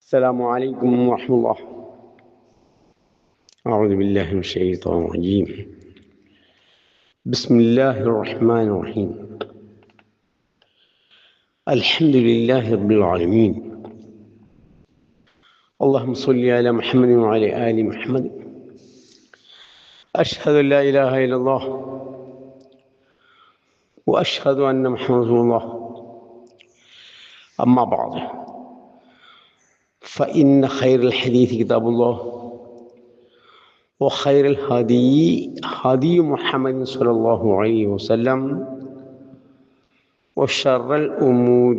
السلام عليكم ورحمة الله. أعوذ بالله من الشيطان الرجيم. بسم الله الرحمن الرحيم. الحمد لله رب العالمين. اللهم صل على محمد وعلى آل محمد. أشهد أن لا إله إلا الله وأشهد أن محمد رسول الله. أما بعد، فإن خير الحديث كتاب الله وخير الهدي هدي محمد صلى الله عليه وسلم وشر الأمور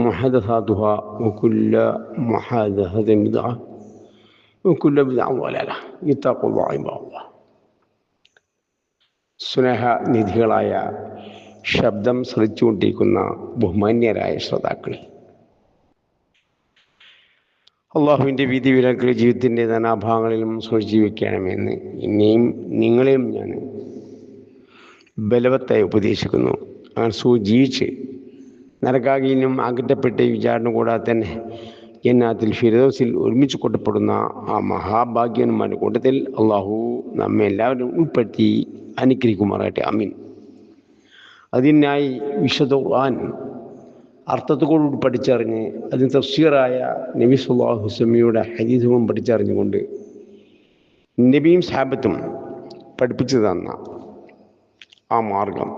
محدثاتها وكل محدثة بدعة وكل بدعة ضلالة. اتقوا الله عباد الله. സ്നേഹനിധികളായ ശബ്ദം ശ്രവിച്ചുകൊണ്ടിരിക്കുന്ന ബഹുമാന്യരായ ശ്രോതാക്കളെ, അള്ളാഹുവിൻ്റെ വിധിവിലക്കുകൾ ജീവിതത്തിൻ്റെ നാനാഭാഗങ്ങളിലും സൂക്ഷിച്ചുവെക്കണമെന്ന് എന്നെയും നിങ്ങളെയും ഞാൻ ബലവത്തായി ഉപദേശിക്കുന്നു. അങ്ങനെ ജീവിച്ച് നരകാഗ്നിയിലും അകറ്റപ്പെട്ട് വിചാരണ കൂടാതെ തന്നെ ജന്നാത്തിൽ ഫിർദൗസിൽ ഒരുമിച്ച് കൊണ്ടപ്പെടുന്ന ആ മഹാഭാഗ്യന്മാരുടെ കൂട്ടത്തിൽ അള്ളാഹു നമ്മെ എല്ലാവരും ഉൾപ്പെടുത്തി അനുഗ്രഹിക്കുമാറാകട്ടെ. ആമീൻ. അതിനായി വിശുദ്ധ ഖുർആൻ അർത്ഥത്തോടുകൂടി പഠിച്ചറിഞ്ഞ് അതിന് തഫ്സീറായ നബി സല്ലല്ലാഹു അലൈഹി വസല്ലമയുടെ ഹദീസുകളും പഠിച്ചറിഞ്ഞുകൊണ്ട് നബിയും സഹാബത്തും പഠിപ്പിച്ചു തന്ന ആ മാർഗം,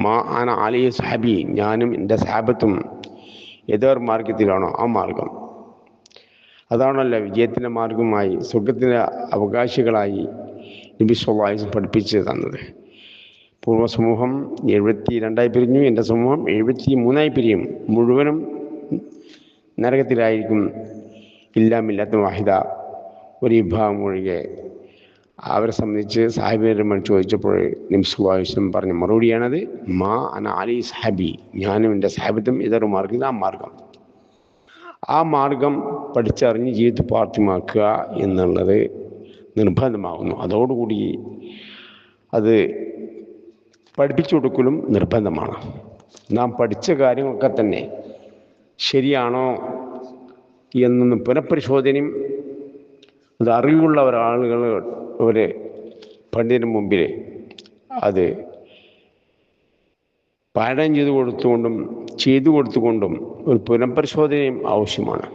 മാ അന അലൈഹി സഹബി, ഞാനും എൻ്റെ സഹാബത്തും ഏതൊരു മാർഗത്തിലാണോ ആ മാർഗം, അതാണല്ലോ വിജയത്തിൻ്റെ മാർഗമായി സ്വർഗത്തിൻ്റെ അവകാശികളായി നബി സല്ലല്ലാഹു അലൈഹി വസല്ലം പഠിപ്പിച്ചു തന്നത്. പൂർവ്വ സമൂഹം 72 പിരിഞ്ഞു, എൻ്റെ സമൂഹം 73 പിരിയും. മുഴുവനും നരകത്തിലായിരിക്കും. ഇല്ലാമില്ലാത്ത വാഹിദ, ഒരു വിഭാഗം ഒഴികെ. അവരെ സംബന്ധിച്ച് സാഹിബന്മാർ ചോദിച്ചപ്പോൾ നബി സല്ലല്ലാഹു അലൈഹി വസല്ലം പറഞ്ഞ മറുപടിയാണത്, മാ അന അലൈഹി സഹബി, ഞാനും എൻ്റെ സഹാബത്തും ഇതൊരു മാർഗം, ആ മാർഗം പഠിച്ചറിഞ്ഞ് ജീവിതത്തിൽ പ്രാവർത്തികമാക്കുക എന്നുള്ളത് നിർബന്ധമാകുന്നു. അതോടുകൂടി അത് പഠിപ്പിച്ചു കൊടുക്കലും നിർബന്ധമാണ്. നാം പഠിച്ച കാര്യങ്ങളൊക്കെ തന്നെ ശരിയാണോ എന്നൊന്ന് പുനഃപരിശോധനയും, അത് അറിവുള്ള ഒരാളുകൾ ഒരു പണ്ഡിതന് മുമ്പിൽ അത് പാരായണം ചെയ്തു കൊടുത്തുകൊണ്ടും ഒരു പുനഃപരിശോധനയും ആവശ്യമാണ്.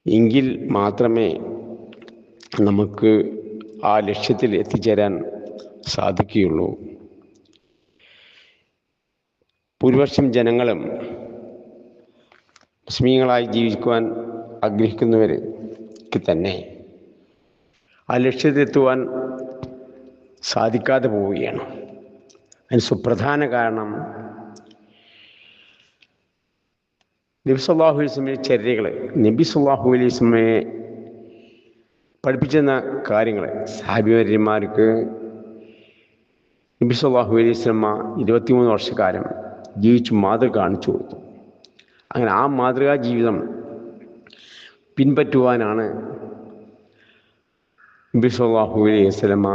എങ്കിൽ മാത്രമേ നമുക്ക് ആ ലക്ഷ്യത്തിൽ എത്തിച്ചേരാൻ സാധിക്കുകയുള്ളൂ. ഭൂരിപക്ഷം ജനങ്ങളും മുസ്ലിങ്ങളായി ജീവിക്കുവാൻ ആഗ്രഹിക്കുന്നവർക്ക് തന്നെ ആ ലക്ഷ്യത്തിലെത്തുവാൻ സാധിക്കാതെ പോവുകയാണ്. അതിന് സുപ്രധാന കാരണം നബി സല്ലല്ലാഹു അലൈഹി വസല്ലമയുടെ ചര്യകൾ, നബി സല്ലല്ലാഹു അലൈഹി വസല്ലമയെ പഠിപ്പിച്ചെന്ന കാര്യങ്ങൾ സഹാബിമാർക്ക് നബി സല്ലല്ലാഹു അലൈഹി വസല്ലമ 23 വർഷക്കാലം ജീവിച്ച് മാതൃക കാണിച്ചു കൊടുത്തു. അങ്ങനെ ആ മാതൃകാ ജീവിതം പിൻപറ്റുവാനാണ് നബി സല്ലല്ലാഹു അലൈഹി വസല്ലമ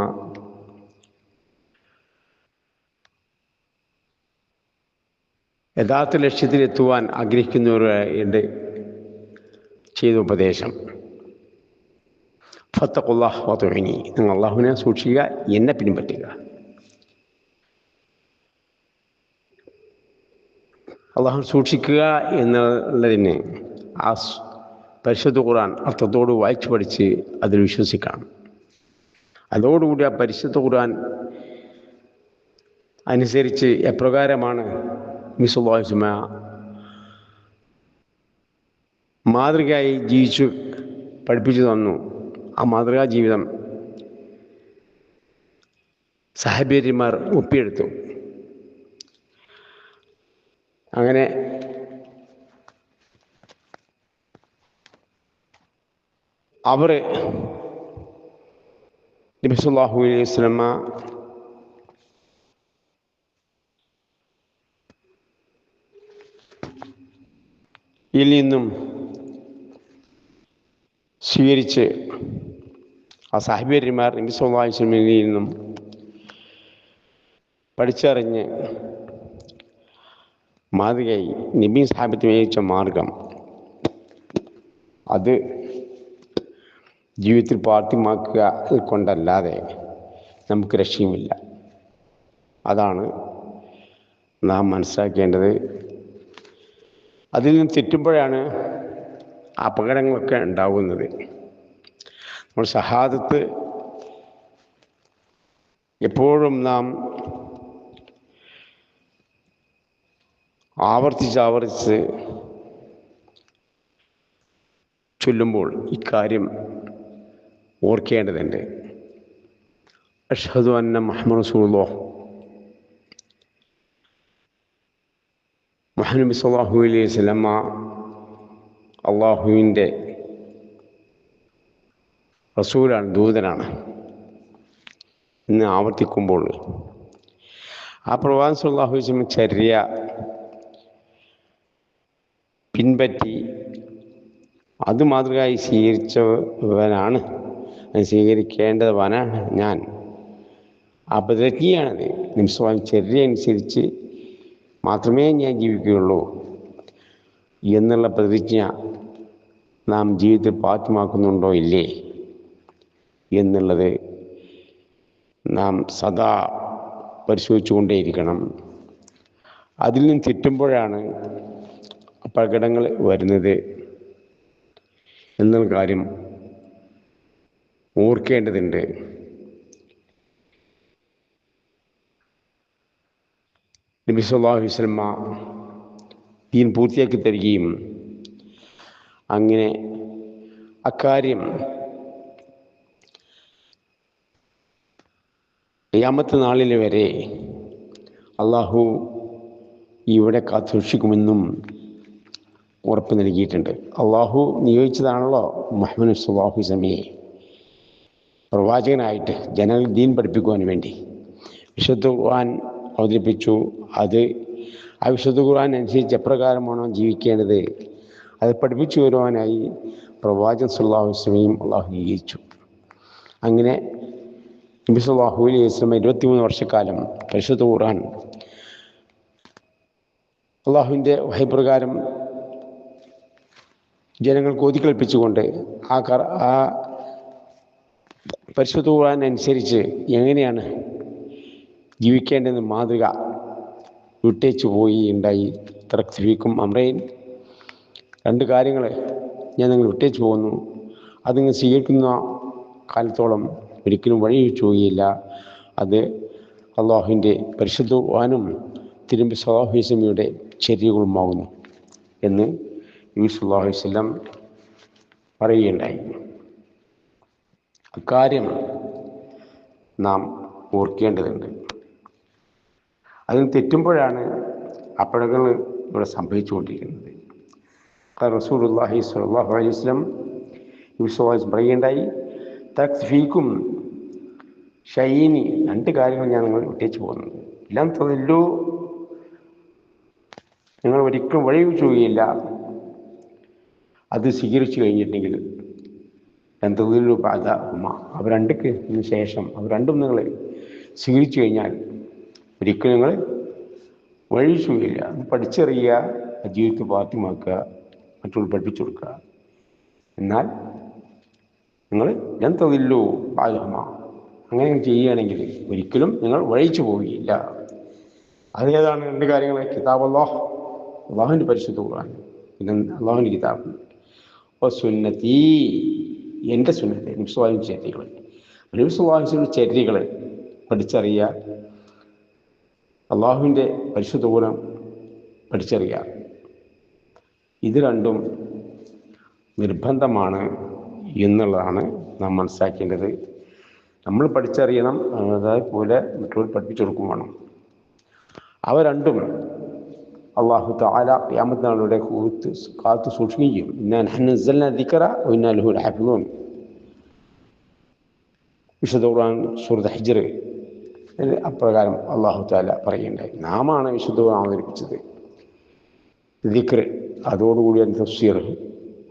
യഥാർത്ഥ ലക്ഷ്യത്തിലെത്തുവാൻ ആഗ്രഹിക്കുന്നവരുടെ ചെയ്ത ഉപദേശം, ഫത്തഖുല്ലാഹ് വഅത്വഇനി, നിങ്ങൾ അള്ളാഹുവിനെ സൂക്ഷിക്കുക, എന്നെ പിൻപറ്റുക. അള്ളാഹു സൂക്ഷിക്കുക എന്നുള്ളതിന് ആ പരിശുദ്ധ ഖുർആൻ അർത്ഥത്തോട് വായിച്ചു പഠിച്ച് അതിൽ വിശ്വസിക്കണം. അതോടുകൂടി ആ പരിശുദ്ധ ഖുർആൻ അനുസരിച്ച് എപ്രകാരമാണ് നബി സല്ലല്ലാഹു അലൈഹി വസല്ലം മാതൃകയായി ജീവിച്ചു പഠിപ്പിച്ചു തന്നു, ആ മാതൃകാ ജീവിതം സഹാബിമാർ ഒപ്പിയെടുത്തു. അങ്ങനെ അവർ നബി സല്ലല്ലാഹു അലൈഹി വസല്ലം ഇതിൽ നിന്നും സ്വീകരിച്ച്, ആ സഹാബിമാർ നബി സല്ലല്ലാഹു അലൈഹി വസല്ലമയിൽ നിന്നും പഠിച്ചറിഞ്ഞ് മാതൃകയായി നബി സഹാബത്ത് ഉപയോഗിച്ച മാർഗം അത് ജീവിതത്തിൽ പാർട്ടിമാക്കുക കൊണ്ടല്ലാതെ നമുക്ക് രക്ഷയുമില്ല. അതാണ് നാം മനസ്സിലാക്കേണ്ടത്. അതിൽ നിന്ന് തെറ്റുമ്പോഴാണ് അപകടങ്ങളൊക്കെ ഉണ്ടാകുന്നത്. നമ്മൾ ഷഹാദത്ത് എപ്പോഴും നാം ആവർത്തിച്ച് ചൊല്ലുമ്പോൾ ഇക്കാര്യം ഓർക്കേണ്ടതുണ്ട്. അഷ്ഹദു അന്ന മുഹമ്മദ് റസൂലുള്ളാഹ്, മുഹമ്മദ് സ്വല്ലല്ലാഹു അലൈഹി വസല്ലമ അള്ളാഹുവിൻ്റെ റസൂലാണ്, ദൂതനാണ് എന്ന് ആവർത്തിക്കുമ്പോൾ ആ പ്രവാചകൻ സ്വല്ലല്ലാഹു അലൈഹി വസല്ലം ചര്യ പിൻപറ്റി അത് മാതൃകയായി സ്വീകരിച്ചവനാണ്, അത് സ്വീകരിക്കേണ്ടവനാണ് ഞാൻ. ആ പ്രതിജ്ഞയാണത്. നിമിഷം ചര്യ അനുസരിച്ച് മാത്രമേ ഞാൻ ജീവിക്കുകയുള്ളൂ എന്നുള്ള പ്രതിജ്ഞ നാം ജീവിതത്തിൽ പാഠ്യമാക്കുന്നുണ്ടോ ഇല്ലേ എന്നുള്ളത് നാം സദാ പരിശോധിച്ചുകൊണ്ടേയിരിക്കണം. അതിൽ നിന്ന് തെറ്റുമ്പോഴാണ് അപകടങ്ങൾ വരുന്നത് എന്നുള്ള കാര്യം ഓർക്കേണ്ടതുണ്ട്. നബി സല്ലല്ലാഹു അലൈഹി വസല്ലം ദീൻ പൂർത്തിയാക്കി തരികയും അങ്ങനെ അക്കാര്യം ഖിയാമത്ത് നാളിൽ വരെ അള്ളാഹു ഇവിടെ കാത്തുസൂക്ഷിക്കുമെന്നും ഉറപ്പ് നൽകിയിട്ടുണ്ട്. അള്ളാഹു നിയോഗിച്ചതാണല്ലോ മുഹമ്മദ് സ്വല്ലല്ലാഹു അലൈഹി വസല്ലമയെ പ്രവാചകനായിട്ട് ജനങ്ങൾ ദീൻ പഠിപ്പിക്കുവാൻ വേണ്ടി. വിശുദ്ധ ഖുർആൻ അവതരിപ്പിച്ചു. അത് ആ വിശുദ്ധ ഖുർആൻ അനുസരിച്ച് എപ്രകാരമാണോ ജീവിക്കേണ്ടത് അത് പഠിപ്പിച്ചു വരുവാനായി പ്രവാചകൻ സ്വല്ലല്ലാഹു അലൈഹി വസല്ലമയും അള്ളാഹു നിയോഗിച്ചു. അങ്ങനെ നബി സല്ലല്ലാഹു അലൈഹി വസല്ലം 23 വർഷക്കാലം പരിശുദ്ധ ഖുർആൻ അള്ളാഹുവിൻ്റെ വഹയ്പ്രകാരം ജനങ്ങൾക്ക് ഓതിക്കേൽപ്പിച്ചുകൊണ്ട് ആ പരിശുദ്ധ ഖുർആൻ അനുസരിച്ച് എങ്ങനെയാണ് ജീവിക്കേണ്ടതെന്ന് മാതൃക വിട്ടേച്ചു പോയി ഉണ്ടായി. തറക്ഫീക്കും അമ്രൈൻ, 2 കാര്യങ്ങൾ ഞാൻ നിങ്ങൾ വിട്ടേച്ചു പോകുന്നു. അത് നിങ്ങൾ സ്വീകരിക്കുന്ന കാലത്തോളം ഒരിക്കലും വഴിവെച്ചു പോവുകയില്ല. അത് അള്ളാഹുവിൻ്റെ പരിശുദ്ധ ഖുർആനും തിരുമ്പി സ്വല്ലല്ലാഹു അലൈഹി വസല്ലമയുടെ ചര്യകളുമാകുന്നു എന്ന് നബി സല്ലല്ലാഹു അലൈഹി വസല്ലം പറയുകയുണ്ടായി. അക്കാര്യം നാം ഓർക്കേണ്ടതുണ്ട്. അതിന് തെറ്റുമ്പോഴാണ് അപകടങ്ങൾ ഇവിടെ സംഭവിച്ചുകൊണ്ടിരിക്കുന്നത്. റസൂലുള്ളാഹി സ്വല്ലല്ലാഹു അലൈഹി വസല്ലം നബി സല്ലല്ലാഹു അലൈഹി വസല്ലം പറയുകയുണ്ടായി, തക്ഫീക്കും ഷൈനി, 2 കാര്യങ്ങൾ ഞാൻ നിങ്ങൾ വിട്ടേച്ചു പോകുന്നത്. എല്ലാം തൊഴിലു, നിങ്ങൾ ഒരിക്കലും വഴിവെച്ചു പോവുകയില്ല. അത് സ്വീകരിച്ചു കഴിഞ്ഞിട്ടുണ്ടെങ്കിൽ എന്തൊരു ബാധ അവർ 2 ശേഷം അവർ 2 നിങ്ങൾ സ്വീകരിച്ചു കഴിഞ്ഞാൽ ഒരിക്കലും നിങ്ങൾ വഴിവെച്ചു പോവുകയില്ല. അത് പഠിച്ചറിയുക, ജീവിതത്തിൽ പാഠ്യമാക്കുക, മറ്റുള്ളവർ പഠിപ്പിച്ചു കൊടുക്കുക. എന്നാൽ നിങ്ങൾ എന്തൊരു ബാധ അങ്ങനെ ചെയ്യുകയാണെങ്കിൽ ഒരിക്കലും നിങ്ങൾ വഴിച്ചു പോവുകയില്ല. അതേതാണ് 2 കാര്യങ്ങൾ? കിതാബ് അള്ളാഹുവിൻ്റെ പരിശുദ്ധ ഖുർആൻ, പിന്നെ അള്ളാഹുവിൻ്റെ കിതാബ്, സുന്നത്തി, എൻ്റെ സുന്നത്തെ, നബി സല്ലല്ലാഹു അലൈഹി വസല്ലം ചര്യകൾ, നബി സല്ലല്ലാഹു അലൈഹി വസല്ലം ചര്യകൾ പഠിച്ചറിയുക, അള്ളാഹുവിൻ്റെ പരിശുദ്ധ ഖുർആൻ പഠിച്ചറിയുക. ഇത് 2 നിർബന്ധമാണ് എന്നുള്ളതാണ് നാം മനസ്സിലാക്കേണ്ടത്. നമ്മൾ പഠിച്ചറിയണം, അതേപോലെ മറ്റുള്ളവർ പഠിപ്പിച്ചു കൊടുക്കും വേണം. അവ 2 അള്ളാഹു തആല ഖിയാമത്ത് നാളിലൂടെ കാത്തു സൂക്ഷിക്കുകയും ഇന്നാ നഹ്നു നസ്സൽനാ ദിക്റ വ ഇന്നാ ലഹു ലഹാഫിളൂൻ. വിശുദ്ധ ഖുർആൻ സൂറത്ത് ഹിജ്ർ അപ്രകാരം അള്ളാഹു തആല പറയുകയുണ്ടായി. നാമാണ് വിശുദ്ധ ഖുർആൻ അവതരിപ്പിച്ചത്. ദിക്ർ, അതോടുകൂടി തഫ്സീർ,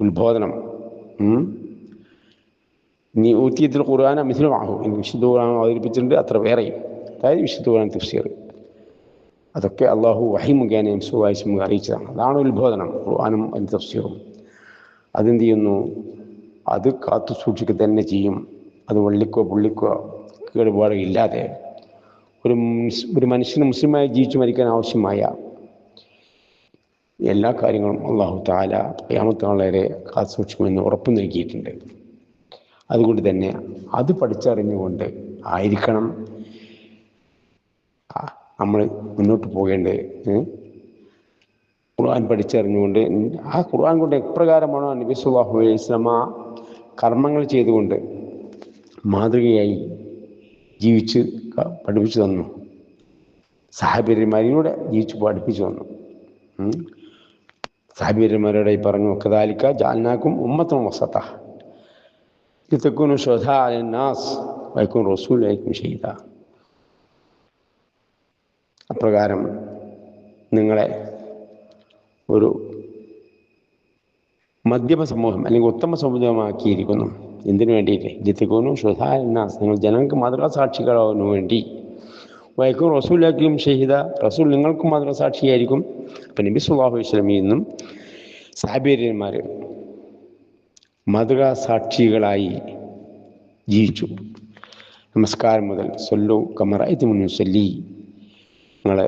ഉത്ബോധനം. നീ ഊത്തിയത്തിൽ ഖുർആന മിസ്ലുമാഹു, വിശുദ്ധ ഖുർആൻ അവതരിപ്പിച്ചിട്ടുണ്ട്, അത്ര വേറെയും. അതായത് വിശുദ്ധ ഖുർആൻ തഫ്സീർ, അതൊക്കെ അള്ളാഹു വഹി മുഖേന അറിയിച്ചതാണ്. അതാണ് ഉത്ബോധനം, ഖുർആനും അതിൻ്റെ തഫ്സീറും. അതെന്ത് ചെയ്യുന്നു? അത് കാത്തു സൂക്ഷിക്കുക തന്നെ ചെയ്യും. അത് വള്ളിക്കോ പുള്ളിക്കോ കേടുപാടോ ഇല്ലാതെ ഒരു മനുഷ്യന് മുസ്ലിമായി ജീവിച്ചു മരിക്കാൻ ആവശ്യമായ എല്ലാ കാര്യങ്ങളും അല്ലാഹു തആല ഖിയാമത്ത് നാൾ വരെ കാത്തു സൂക്ഷിക്കുമെന്ന് ഉറപ്പ് നൽകിയിട്ടുണ്ട്. അതുകൊണ്ട് തന്നെ അത് പഠിച്ചറിഞ്ഞുകൊണ്ട് ആയിരിക്കണം നമ്മൾ മുന്നോട്ട് പോകേണ്ടത്. ഖുർആൻ പഠിച്ചറിഞ്ഞുകൊണ്ട് ആ ഖുർആൻ കൊണ്ട് എപ്രകാരമാണോ നബി സല്ലല്ലാഹു അലൈഹി വസല്ലമ കർമ്മങ്ങൾ ചെയ്തുകൊണ്ട് മാതൃകയായി ജീവിച്ച് പഠിപ്പിച്ചു തന്നു, സഹാബിമാരിലൂടെ ജീവിച്ച് പഠിപ്പിച്ചു തന്നു. സഹാബിമാരോടെ പറഞ്ഞു, കദാലിക ജഅൽനാകും ഉമ്മത്തൻ വസത ലിതകൂനു ശുഹദാ അലന്നാസ് വയകൂന റസൂലു അലൈക്കും ഷഹീദാ. അപ്രകാരം നിങ്ങളെ ഒരു മധ്യമ സമൂഹം അല്ലെങ്കിൽ ഉത്തമ സമൂഹമാക്കിയിരിക്കുന്നു. എന്തിനു വേണ്ടിയിട്ട്? ലിതകൂനു ശുഹദാ അലന്നാസ്, നിങ്ങൾ ജനങ്ങൾക്ക് മാതൃകാ സാക്ഷികളാവാൻ വേണ്ടി. വയക്കും റസൂലാക്കിയും ഷഹീദ, റസൂൽ നിങ്ങൾക്കും മാതൃകാ സാക്ഷിയായിരിക്കും. അപ്പം നബി സല്ലല്ലാഹു അലൈഹി വസല്ലമയിൽ നിന്നും സഹാബിമാർ മാതൃകാ സാക്ഷികളായി ജീവിച്ചു. നമസ്കാരം മുതൽ സല്ലു കമാ റഅയ്തുമൂനി ഉസല്ലി, നിങ്ങൾ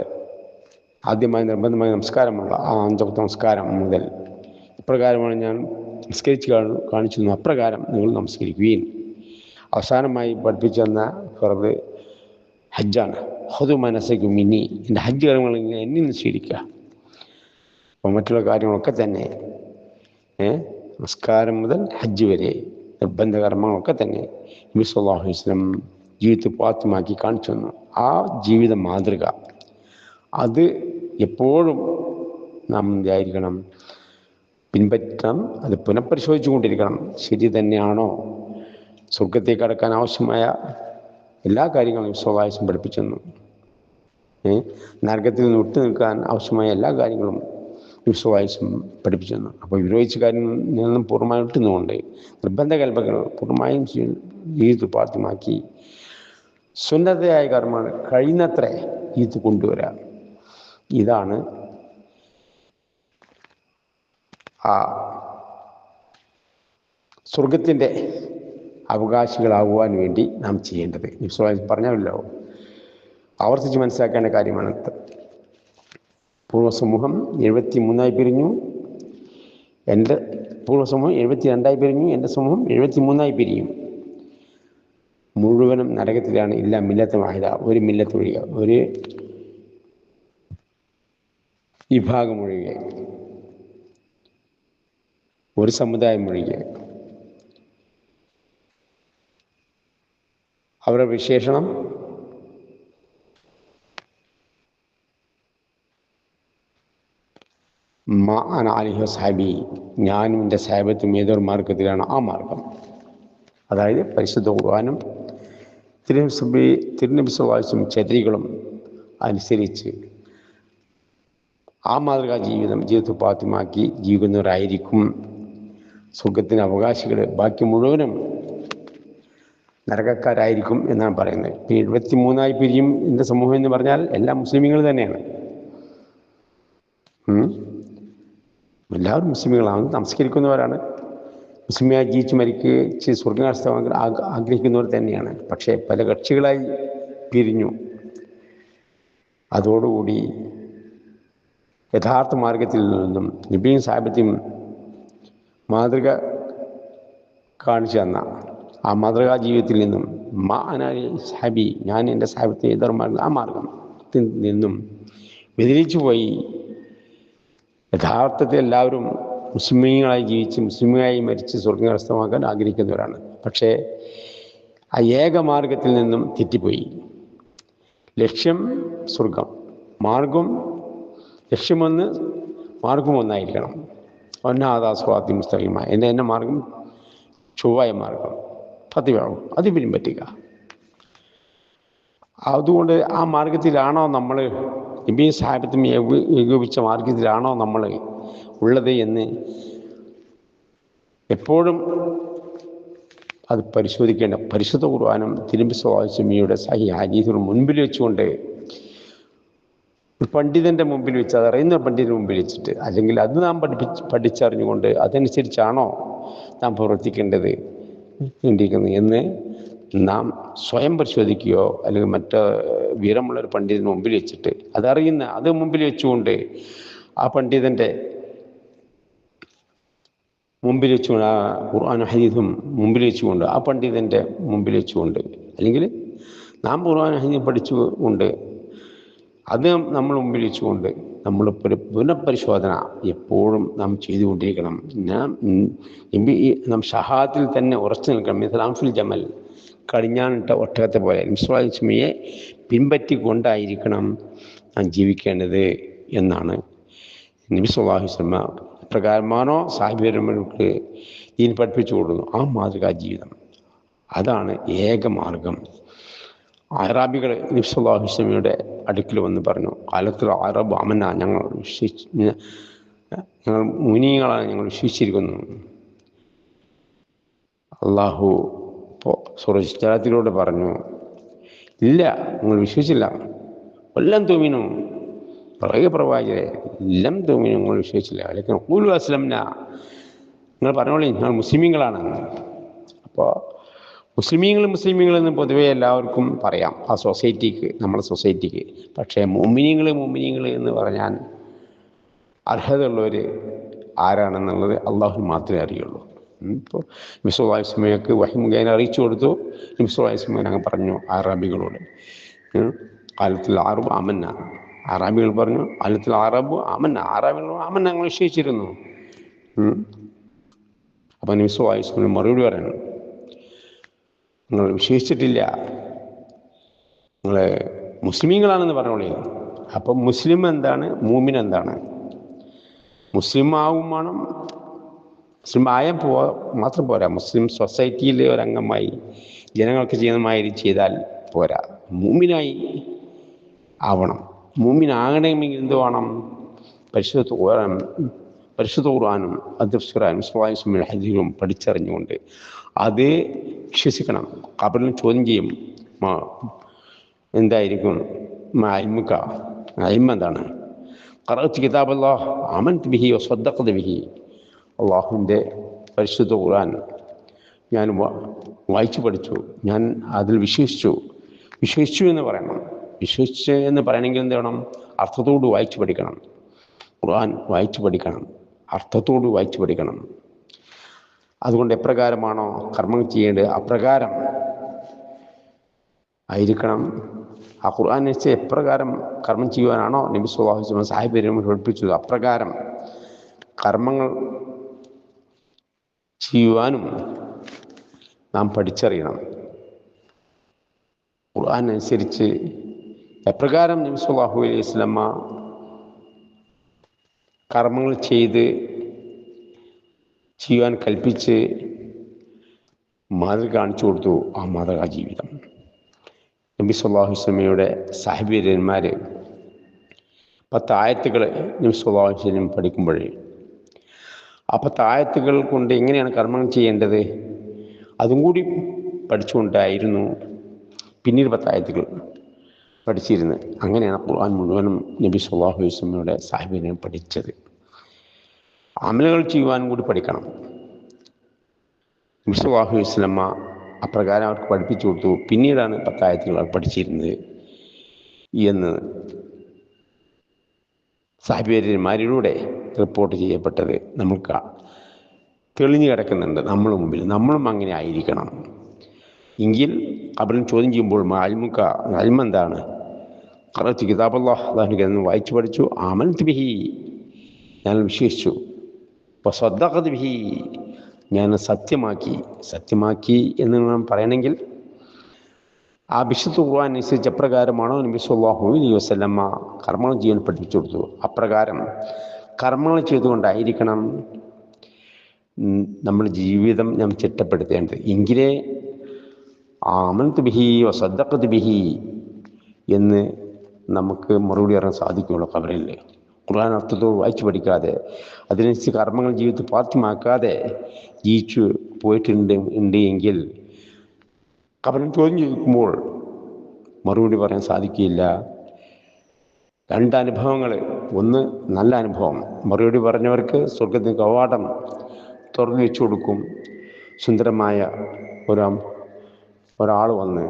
ആദ്യമായി നിർബന്ധമായ നമസ്കാരമുള്ള ആ 5 വക്ത് നമസ്കാരം മുതൽ ഇപ്രകാരമാണ് ഞാൻ നമസ്കരിച്ച് കാണിച്ചു തന്നു, അപ്രകാരം നിങ്ങൾ നമസ്കരിക്കുകയും. അവസാനമായി പഠിപ്പിച്ചു തന്ന ഫർദ് ഹജ്ജാണ്. ഖുദൂ മനാസിക മിന്നി, എൻ്റെ ഹജ്ജ് കർമ്മങ്ങൾ എന്നിൽ നിന്ന് സ്വീകരിക്കുക. അപ്പോൾ മറ്റുള്ള കാര്യങ്ങളൊക്കെ തന്നെ നമസ്കാരം മുതൽ ഹജ്ജ് വരെ നിർബന്ധ കർമ്മങ്ങളൊക്കെ തന്നെ നബി സല്ലല്ലാഹു അലൈഹി വസല്ലം ജീവിതത്തിൽ പാത്യമാക്കി കാണിച്ചു തന്നു. ആ ജീവിത മാതൃക അത് എപ്പോഴും നാം എന്തായിരിക്കണം? പിൻപറ്റണം. അത് പുനഃപരിശോധിച്ചു കൊണ്ടിരിക്കണം. ശരി തന്നെയാണോ? സ്വർഗത്തേക്ക് കടക്കാൻ ആവശ്യമായ എല്ലാ കാര്യങ്ങളും സ്വഭാവം പഠിപ്പിച്ചു തന്നു. നരകത്തിൽ നിന്ന് വിട്ടു നിൽക്കാൻ ആവശ്യമായ എല്ലാ കാര്യങ്ങളും വിശ്വാസം പഠിപ്പിച്ചു തന്നു. അപ്പോൾ വിരോധിച്ച കാര്യങ്ങളിൽ നിന്നും പൂർണ്ണമായും വിട്ടുന്നുകൊണ്ട് നിർബന്ധ കൽപ്പകൾ പൂർണ്ണമായും ജീവിതത്തിൽ പാഠ്യമാക്കി സുന്നതയായ കർമ്മങ്ങൾ കഴിയുന്നത്ര ജീവിതത്തിൽ കൊണ്ടുവരാം. ഇതാണ് ആ സ്വർഗത്തിൻ്റെ അവകാശികളാകുവാൻ വേണ്ടി നാം ചെയ്യേണ്ടത്. വിശ്വാസം പറഞ്ഞല്ലോ, ആവർത്തിച്ച് മനസ്സിലാക്കേണ്ട കാര്യമാണ്. പൂർവ്വസമൂഹം 73 പിരിഞ്ഞു, എൻ്റെ പൂർവ്വസമൂഹം 72 പിരിഞ്ഞു, എൻ്റെ സമൂഹം 73 പിരിയും. മുഴുവനും നരകത്തിലാണ്. ഇല്ല മില്ലത്ത് വാഹിദ, ഒരു മില്ലത്ത് ഒഴികെ, ഒരു വിഭാഗം ഒഴികെ, ഒരു സമുദായം ഒഴികെ. അവരുടെ വിശേഷണം മാ അന അലൈഹി വസ്ഹബി, ഞാനും എൻ്റെ സാഹബത്തും ഏതൊരു മാർഗത്തിലാണ് ആ മാർഗം. അതായത് പരിശുദ്ധ ഖുർആനും തിരുനബി സല്ലല്ലാഹു അലൈഹി വസല്ലം ചര്യകളും അനുസരിച്ച് ആ മാതൃകാ ജീവിതത്തിൽ പാത്യമാക്കി ജീവിക്കുന്നവരായിരിക്കും സ്വർഗത്തിന് അവകാശികൾ. ബാക്കി മുഴുവനും നരകക്കാരായിരിക്കും എന്നാണ് പറയുന്നത്. 73 പിരിയും എൻ്റെ സമൂഹം എന്ന് പറഞ്ഞാൽ എല്ലാ മുസ്ലിമീങ്ങൾ തന്നെയാണ്. എല്ലാവരും മുസ്ലിമുകളാണ്, നമസ്കരിക്കുന്നവരാണ്, മുസ്ലിമായി ജീവിച്ച് മരിച്ച് സ്വർഗാസ്ഥ ആഗ്രഹിക്കുന്നവർ തന്നെയാണ്. പക്ഷേ പല കക്ഷികളായി പിരിഞ്ഞു. അതോടുകൂടി യഥാർത്ഥ മാർഗത്തിൽ നിന്നും നബിയും സാഹിബത്തെയും മാതൃക കാണിച്ചു തന്ന ആ മാതൃകാ ജീവിതത്തിൽ നിന്നും മാ അന സാഹിബി, ഞാൻ എൻ്റെ സാഹിബത്തെ ഏതൊരു മാർഗം ആ മാർഗത്തിൽ നിന്നും വ്യതിരിച്ചു പോയി. യഥാർത്ഥത്തിൽ എല്ലാവരും മുസ്ലിമീങ്ങളായി ജീവിച്ച് മുസ്ലിമായി മരിച്ച് സ്വർഗാസ്ഥമാക്കാൻ ആഗ്രഹിക്കുന്നവരാണ്. പക്ഷേ ആ ഏകമാർഗത്തിൽ നിന്നും തെറ്റിപ്പോയി. ലക്ഷ്യം സ്വർഗം, മാർഗം ലക്ഷ്യമൊന്ന്, മാർഗം ഒന്നായിരിക്കണം. ഒന്നാതാ സ്വാതി മുസ്തഖീമ, എന്നെ മാർഗം ചൊവ്വായ മാർഗം പതിവാകും, അത് പിൻപറ്റുക. അതുകൊണ്ട് ആ മാർഗത്തിലാണോ നമ്മൾ, നബിയും സഹാബത്തും ഏകോപിച്ച മാർഗത്തിലാണോ നമ്മൾ ഉള്ളത് എന്ന് എപ്പോഴും അത് പരിശോധിക്കേണ്ട. പരിശുദ്ധ ഖുർആനും തിരുനബി സ്വല്ലല്ലാഹു അലൈഹി വസല്ലമയുടെ സഹീഹ് ഹദീസുകളും മുൻപിൽ വെച്ചുകൊണ്ട് ഒരു പണ്ഡിതൻ്റെ മുമ്പിൽ വെച്ച്, അതറിയുന്ന പണ്ഡിതൻ്റെ മുമ്പിൽ വെച്ചിട്ട്, അല്ലെങ്കിൽ അത് നാം പഠിച്ചറിഞ്ഞുകൊണ്ട് അതനുസരിച്ചാണോ നാം പ്രവർത്തിക്കേണ്ടത് വേണ്ടിയിരിക്കുന്നത് എന്ന് നാം സ്വയം പരിശോധിക്കുകയോ അല്ലെങ്കിൽ മറ്റ് വിവരമുള്ളൊരു പണ്ഡിതന് മുമ്പിൽ വെച്ചിട്ട്, അതറിയുന്ന അത് മുമ്പിൽ വെച്ചുകൊണ്ട് ആ പണ്ഡിതൻ്റെ മുമ്പിൽ വെച്ചുകൊണ്ട്, ആ ഖുർആനും ഹദീസും മുമ്പിൽ വെച്ചുകൊണ്ട്, ആ പണ്ഡിതൻ്റെ മുമ്പിൽ വെച്ചുകൊണ്ട്, അല്ലെങ്കിൽ നാം ഖുർആനും ഹദീസും പഠിച്ചുകൊണ്ട് അത് നമ്മൾ മുമ്പിൽ വെച്ചുകൊണ്ട് നമ്മൾ പുനഃപരിശോധന എപ്പോഴും നാം ചെയ്തുകൊണ്ടിരിക്കണം. നാം ഷഹാദത്തിൽ തന്നെ ഉറച്ചു നിൽക്കണം. ഇസ്ലാംഫുൽ ജമൽ, കടിഞ്ഞാണിട്ട ഒട്ടകത്തെ പോലെ മുസ്ലിമയെ പിൻപറ്റിക്കൊണ്ടായിരിക്കണം നാം ജീവിക്കേണ്ടത് എന്നാണ് നബി സല്ലല്ലാഹു അലൈഹി വസല്ലം പ്രകാരമാണോ സാഹിബന്മാർക്ക് ഇതിന് പഠിപ്പിച്ചു കൊടുക്കുന്നു. ആ മാതൃകാ ജീവിതം, അതാണ് ഏക മാർഗം. അറാബികൾ നബി സല്ലല്ലാഹു അലൈഹി വസല്ലമയുടെ അടുക്കൽ വന്ന് പറഞ്ഞു, കാലത്തിൽ അറബ് അമന, ഞങ്ങൾ മുനീങ്ങളാണ്, ഞങ്ങൾ വിശ്വസിച്ചിരിക്കുന്നു. അള്ളാഹു ഇപ്പോൾ സുറജാത്തിലൂടെ പറഞ്ഞു, ഇല്ല നിങ്ങൾ വിശ്വസിച്ചില്ല. കൊല്ലം തോമിനു പറയ പ്രവാചകരെ, എല്ലാം തോമിനു നിങ്ങൾ വിശ്വസിച്ചില്ല. അല്ലെങ്കിൽ ഖൂലു അസ്ലംന, നിങ്ങൾ പറഞ്ഞോളി ഞങ്ങൾ മുസ്ലിമീങ്ങളാണ്. അപ്പോൾ മുസ്ലിമീങ്ങളെന്ന് പൊതുവേ എല്ലാവർക്കും പറയാം, ആ സൊസൈറ്റിക്ക്, നമ്മുടെ സൊസൈറ്റിക്ക്. പക്ഷേ മുഅ്മിനീങ്ങൾ എന്ന് പറഞ്ഞാൽ അർഹതയുള്ളവർ ആരാണെന്നുള്ളത് അള്ളാഹു മാത്രമേ അറിയുള്ളൂ. ഇപ്പോൾ നബി സല്ലല്ലാഹു അലൈഹി വസല്ലമയ്ക്ക് വഹി മുഖേന അറിയിച്ചു കൊടുത്തു. നബി സല്ലല്ലാഹു അലൈഹി വസല്ലം അങ്ങ് പറഞ്ഞു അറാബികളോട്, കാലത്തിൽ അറബ് അമന്ന, അറാബികൾ പറഞ്ഞു കാലത്തിൽ അറബ് അമന്ന, അറാബികൾ അമന്ന, ഞങ്ങൾ വിശ്വസിച്ചിരുന്നു. അപ്പം നബി സല്ലല്ലാഹു അലൈഹി വസല്ലം മറുപടി പറയണം, നിങ്ങൾ വിശ്വസിച്ചിട്ടില്ല, നിങ്ങൾ മുസ്ലിമീങ്ങളാണെന്ന് പറഞ്ഞോളൂ. അപ്പം മുസ്ലിം എന്താണ്, മൂമിൻ എന്താണ്? മുസ്ലിം ആവും വേണം. മുസ്ലിം ആയാൽ മാത്രം പോരാ, മുസ്ലിം സൊസൈറ്റിയിലെ ഒരംഗമായി ജനങ്ങൾക്ക് ചെയ്യുന്നമായി ചെയ്താൽ പോരാ, മൂമിനായി ആവണം. മൂമിനാകണമെങ്കിൽ എന്ത് വേണം? പരിശുദ്ധ ഖുർആനും അദ്ഫുറാനും ഹദീസും പഠിച്ചറിഞ്ഞുകൊണ്ട് അത് വിശ്വസിക്കണം. ഖബറിൽ ചോദ്യം ചെയ്യും, എന്തായിരിക്കും ഇൽമുക, ഇൽമ് എന്താണ്? ഖറഅ്തു കിതാബല്ലാഹ് ആമൻതു ബിഹി വസദ്ദഖ്തു ബിഹി, അള്ളാഹുവിൻ്റെ പരിശുദ്ധ ഖുർആൻ ഞാൻ വായിച്ചു പഠിച്ചു, ഞാൻ അതിൽ വിശ്വസിച്ചു എന്ന് പറയണം. വിശ്വസിച്ച് എന്ന് പറയണമെങ്കിൽ എന്ത് വേണം? അർത്ഥത്തോട് വായിച്ചു പഠിക്കണം. ഖുർആൻ വായിച്ചു പഠിക്കണം, അർത്ഥത്തോട് വായിച്ചു പഠിക്കണം. അതുകൊണ്ട് എപ്രകാരമാണോ കർമ്മം ചെയ്യേണ്ടത് അപ്രകാരം ആയിരിക്കണം. ആ ഖുർആൻ അനുസരിച്ച് എപ്രകാരം കർമ്മം ചെയ്യുവാനാണോ നബി സല്ലല്ലാഹു അലൈഹി വസല്ലം സാഹിബരെ പഠിപ്പിച്ചത് അപ്രകാരം കർമ്മങ്ങൾ ചെയ്യുവാനും നാം പഠിച്ചറിയണം. ഖുർആൻ അനുസരിച്ച് എപ്രകാരം നബി സല്ലല്ലാഹു അലൈഹി വസല്ലം കർമ്മങ്ങൾ ചെയ്യുവാൻ കൽപ്പിച്ച് മാതൃക കാണിച്ചു കൊടുത്തു. ആ മാതൃകാ ജീവിതം നബി സല്ലല്ലാഹു അലൈഹി വസല്ലമയുടെ സാഹിബന്മാർ 10 ആയത്തുകൾ നബി സല്ലല്ലാഹു അലൈഹി വസല്ലം പഠിക്കുമ്പോഴേ ആ 10 ആയത്തുകൾ കൊണ്ട് എങ്ങനെയാണ് കർമ്മങ്ങൾ ചെയ്യേണ്ടത് അതും കൂടി പഠിച്ചുകൊണ്ടായിരുന്നു പിന്നീട് 10 ആയത്തുകൾ പഠിച്ചിരുന്നത്. അങ്ങനെയാണ് ഖുർആൻ മുഴുവനും നബി സല്ലല്ലാഹു അലൈഹി വസല്ലമയുടെ സാഹിബിനെ പഠിച്ചത്. അമലുകൾ ചെയ്യുവാനും കൂടി പഠിക്കണം. നബി സല്ലല്ലാഹു അലൈഹി വസല്ലമ അപ്രകാരം അവർക്ക് പഠിപ്പിച്ചു കൊടുത്തു. പിന്നീടാണ് 10 ആയത്തുകൾ അവർ പഠിച്ചിരുന്നത് എന്ന് സാഹിബന്മാരിലൂടെ റിപ്പോർട്ട് ചെയ്യപ്പെട്ടത് നമുക്ക് തെളിഞ്ഞു കിടക്കുന്നുണ്ട് നമ്മുടെ മുമ്പിൽ. നമ്മളും അങ്ങനെ ആയിരിക്കണം. എങ്കിൽ ഖബറിൽ ചോദ്യം ചെയ്യുമ്പോൾ ഇൽമെന്താണ്? ഖറഅ്തു കിതാബല്ലാഹ്, അല്ലാഹുവിന്റെ ഗ്രന്ഥം വായിച്ചു പഠിച്ചു. ആമൻതു ബിഹി, ഞാൻ വിശ്വസിച്ചു. വസദ്ദഖ്തു ബിഹി, ഞാൻ സത്യമാക്കി എന്ന് നാം പറയണമെങ്കിൽ ആ വിശുദ്ധ ഖുർആൻ അനുസരിച്ച് എപ്രകാരമാണോ നബി സല്ലല്ലാഹു അലൈഹി വസല്ലമ കർമ്മങ്ങൾ ചെയ്യാൻ പഠിപ്പിച്ചു കൊടുത്തു അപ്രകാരം കർമ്മങ്ങൾ ചെയ്തുകൊണ്ടായിരിക്കണം നമ്മുടെ ജീവിതം നാം ചിട്ടപ്പെടുത്തേണ്ടത്. എങ്കിലേ ആമൻതു ബിഹി വസദ്ദഖ്തു ബിഹി എന്ന് നമുക്ക് മറുപടി പറയാൻ സാധിക്കുകയുള്ളൂ. ഖബറിൽ ഖുർആൻ അർത്ഥത്തോട് വായിച്ചു പഠിക്കാതെ അതിനനുസരിച്ച് കർമ്മങ്ങൾ ജീവിതത്തിൽ പാർത്യമാക്കാതെ ജീവിച്ചു പോയിട്ടുണ്ട് എങ്കിൽ ഖബറിൽ ചോദ്യം ചോദിക്കുമ്പോൾ മറുപടി പറയാൻ സാധിക്കില്ല. രണ്ടനുഭവങ്ങൾ. ഒന്ന് നല്ല അനുഭവം, മറുപടി പറഞ്ഞവർക്ക് സ്വർഗത്തിന് കവാടം തുറന്നു വെച്ചു കൊടുക്കും. സുന്ദരമായ ഒരാൾ വന്ന്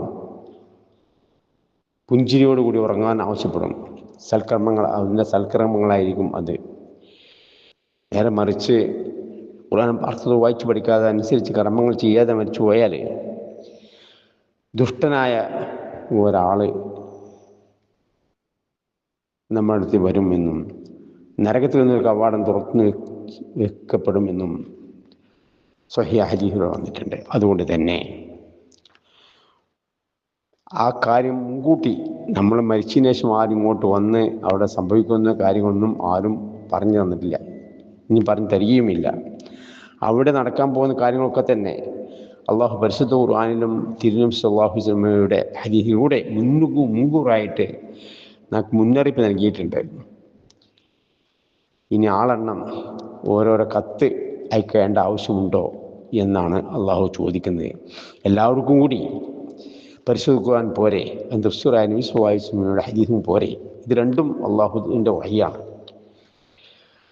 പുഞ്ചിരിയോടുകൂടി ഉറങ്ങാൻ ആവശ്യപ്പെടും. അതിൻ്റെ സൽക്കർമ്മങ്ങളായിരിക്കും അത്. നേരെ മറിച്ച് ഖുർആൻ അർത്ഥം വായിച്ചു പഠിക്കാതെ അനുസരിച്ച് കർമ്മങ്ങൾ ചെയ്യാതെ മരിച്ചു പോയാൽ ദുഷ്ടനായ ഒരാൾ നമ്മുടെ അടുത്ത് വരുമെന്നും നരകത്തിൽ നിന്നൊരു കവാടം തുറന്നു വെക്കപ്പെടുമെന്നും സ്വഹീഹ് ഹദീസിൽ വന്നിട്ടുണ്ട്. അതുകൊണ്ട് തന്നെ ആ കാര്യം മുൻകൂട്ടി നമ്മൾ മരിച്ചതിന് ശേഷം ആരും ഇങ്ങോട്ട് വന്ന് അവിടെ സംഭവിക്കുന്ന കാര്യങ്ങളൊന്നും ആരും പറഞ്ഞു തന്നിട്ടില്ല, ഇനി പറഞ്ഞു തരികയുമില്ല. അവിടെ നടക്കാൻ പോകുന്ന കാര്യങ്ങളൊക്കെ തന്നെ അള്ളാഹു പരിശുദ്ധ ഖുർആനിലും തിരുനബി സല്ലല്ലാഹു അലൈഹി വസല്ലമയുടെ ഹദീസിലൂടെ മുൻകൂറായിട്ട് നമുക്ക് മുന്നറിയിപ്പ് നൽകിയിട്ടുണ്ട്. ഇനി ആളെണ്ണം ഓരോരോ കത്ത് അയക്കേണ്ട ആവശ്യമുണ്ടോ എന്നാണ് അള്ളാഹു ചോദിക്കുന്നത്. എല്ലാവർക്കും കൂടി പരിശുദ്ധ ഖുർആൻ പോരെ, തഫ്സീറായ നബി സല്ലല്ലാഹു അലൈഹി വസല്ലമയുടെ ഹദീസും പോരെ? ഇത് രണ്ടും അള്ളാഹുവിൻ്റെ വഹിയാണ്.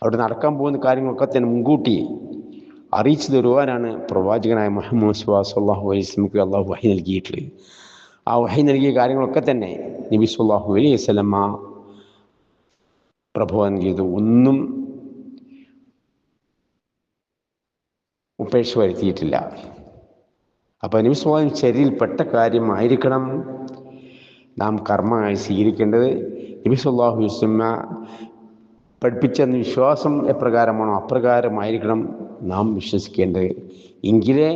അവിടെ നടക്കാൻ പോകുന്ന കാര്യങ്ങളൊക്കെ തന്നെ മുൻകൂട്ടി അറിയിച്ചു തരുവാനാണ് പ്രവാചകനായ മുഹമ്മദ് സല്ലല്ലാഹു അലൈഹി വസല്ലമക്ക് അള്ളാഹു വഹി നൽകിയിട്ടുള്ളത്. ആ വഹി നൽകിയ കാര്യങ്ങളൊക്കെ തന്നെ നബി സല്ലല്ലാഹു അലൈഹി വസല്ലമ പ്രബോധനം ചെയ്തു. ഒന്നും ഉപേക്ഷ വരുത്തിയിട്ടില്ല. അപ്പോൾ നബി സല്ലല്ലാഹു അലൈഹി വസല്ലം ശരീരപ്പെട്ട കാര്യമായിരിക്കണം നാം കർമ്മമായി സ്വീകരിക്കേണ്ടത്. നബി സല്ലല്ലാഹു അലൈഹി വസല്ലം പഠിപ്പിച്ചെന്ന വിശ്വാസം എപ്രകാരമാണോ അപ്രകാരമായിരിക്കണം നാം വിശ്വസിക്കേണ്ടത്. എങ്കിലേ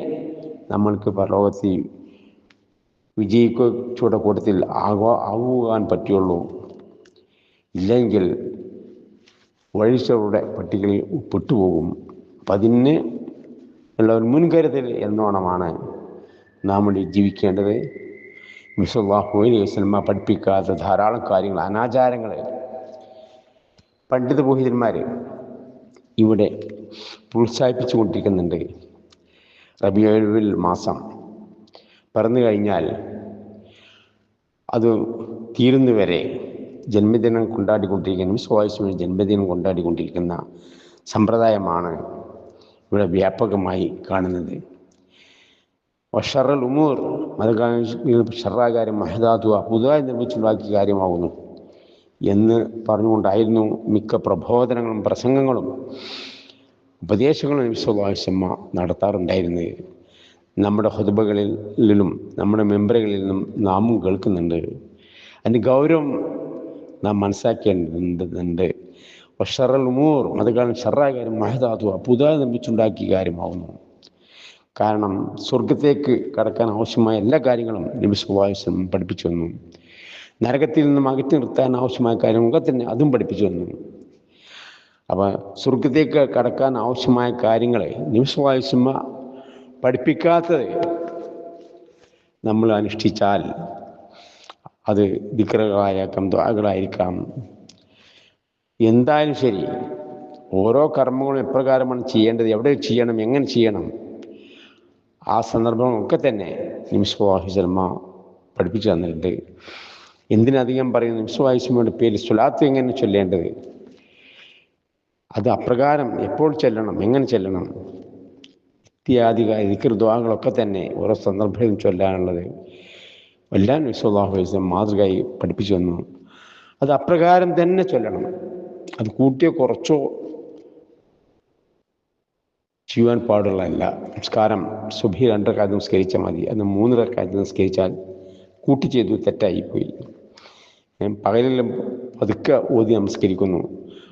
നമ്മൾക്ക് പരലോകത്തിൽ വിജയിക്കയുടെ കൂട്ടത്തിൽ ആവാൻ പറ്റുള്ളൂ. ഇല്ലെങ്കിൽ വഴിച്ചവരുടെ പട്ടികയിൽ പെട്ടുപോകും. അപ്പം അതിന് ഉള്ള ഒരു മുൻകരുതൽ എന്നോണമാണ് നാം വേണ്ടി ജീവിക്കേണ്ടത്. നബി സല്ലല്ലാഹു അലൈഹി വസല്ലം പഠിപ്പിക്കാത്ത ധാരാളം കാര്യങ്ങൾ, അനാചാരങ്ങൾ പണ്ഡിത പുരോഹിതന്മാർ ഇവിടെ പ്രോത്സാഹിപ്പിച്ചു കൊണ്ടിരിക്കുന്നുണ്ട്. റബീഉൽ മാസം പിറന്നു കഴിഞ്ഞാൽ അത് തീരുന്നവരെ ജന്മദിനം കൊണ്ടാടിക്കൊണ്ടിരിക്കുന്ന, നബി സല്ലല്ലാഹു അലൈഹി വസല്ലം ജന്മദിനം കൊണ്ടാടിക്കൊണ്ടിരിക്കുന്ന സമ്പ്രദായമാണ് ഇവിടെ വ്യാപകമായി കാണുന്നത്. വശറൽ ഉമൂർ, അത് ഷർറായ കാര്യം മഹദാതുവ, പുതുതായി നിർമ്മിച്ചുണ്ടാക്കിയ കാര്യമാകുന്നു എന്ന് പറഞ്ഞുകൊണ്ടായിരുന്നു മിക്ക പ്രബോധനങ്ങളും പ്രസംഗങ്ങളും ഉപദേശങ്ങളും നബി സല്ലല്ലാഹു അലൈഹി വസല്ലം നടത്താറുണ്ടായിരുന്നത്. നമ്മുടെ ഖുതുബകളിലും നമ്മുടെ മെമ്പറുകളിലും നാമും കേൾക്കുന്നുണ്ട്. അതിൻ്റെ ഗൗരവം നാം മനസ്സിലാക്കേണ്ടതുണ്ട്. വശറൽ ഉമൂർ, അതുകാലം ഷർറായ കാര്യം മഹദാതുവ, പുതുതായി നിർമ്മിച്ചുണ്ടാക്കിയ കാര്യമാകുന്നു. കാരണം സ്വർഗത്തേക്ക് കടക്കാൻ ആവശ്യമായ എല്ലാ കാര്യങ്ങളും നബി സല്ലല്ലാഹു അലൈഹി വസല്ലം പഠിപ്പിച്ചു വന്നു. നരകത്തിൽ നിന്നും അകറ്റി നിർത്താൻ ആവശ്യമായ കാര്യങ്ങളൊക്കെ തന്നെ അതും പഠിപ്പിച്ചു വന്നു. അപ്പോൾ സ്വർഗത്തേക്ക് കടക്കാൻ ആവശ്യമായ കാര്യങ്ങൾ നബി സല്ലല്ലാഹു അലൈഹി വസല്ലം പഠിപ്പിക്കാത്തത് നമ്മൾ അനുഷ്ഠിച്ചാൽ അത് ദിക്റുകളായിരിക്കാം, ദുആകളായിരിക്കാം, എന്തായാലും ശരി, ഓരോ കർമ്മങ്ങളും എപ്രകാരമാണ് ചെയ്യേണ്ടത്, എവിടെ ചെയ്യണം, എങ്ങനെ ചെയ്യണം, ആ സന്ദർഭങ്ങളൊക്കെ തന്നെ നബി സല്ലല്ലാഹു അലൈഹി വസല്ലം പഠിപ്പിച്ചു തന്നിട്ടുണ്ട്. എന്തിനധികം പറയുന്നു, നബി സല്ലല്ലാഹു അലൈഹി വസല്ലമയുടെ പേരിൽ സ്വലാത്ത് എങ്ങനെ ചൊല്ലേണ്ടത്, അത് അപ്രകാരം എപ്പോൾ ചെല്ലണം, എങ്ങനെ ചെല്ലണം ഇത്യാദി ദിക്ർ ദുആകളൊക്കെ തന്നെ ഓരോ സന്ദർഭത്തിലും ചൊല്ലാനുള്ളത് എല്ലാം നബി സല്ലല്ലാഹു അലൈഹി വസല്ലം മാതൃകയായി പഠിപ്പിച്ചു വന്നു. അത് അപ്രകാരം തന്നെ ചൊല്ലണം. അത് കൂട്ടിയോ കുറച്ചോ ചെയ്യുവാൻ പാടുള്ളതല്ല. നമസ്കാരം സുബ്ഹി 2 റക്അത്ത് നിസ്കരിച്ചാൽ മതി, അത് 3 റക്അത്ത് നിസ്കരിച്ചാൽ കൂട്ടി ചെയ്തു തെറ്റായിപ്പോയി. പകലെല്ലാം പതുക്കെ ഓതി നമസ്കരിക്കുന്നു,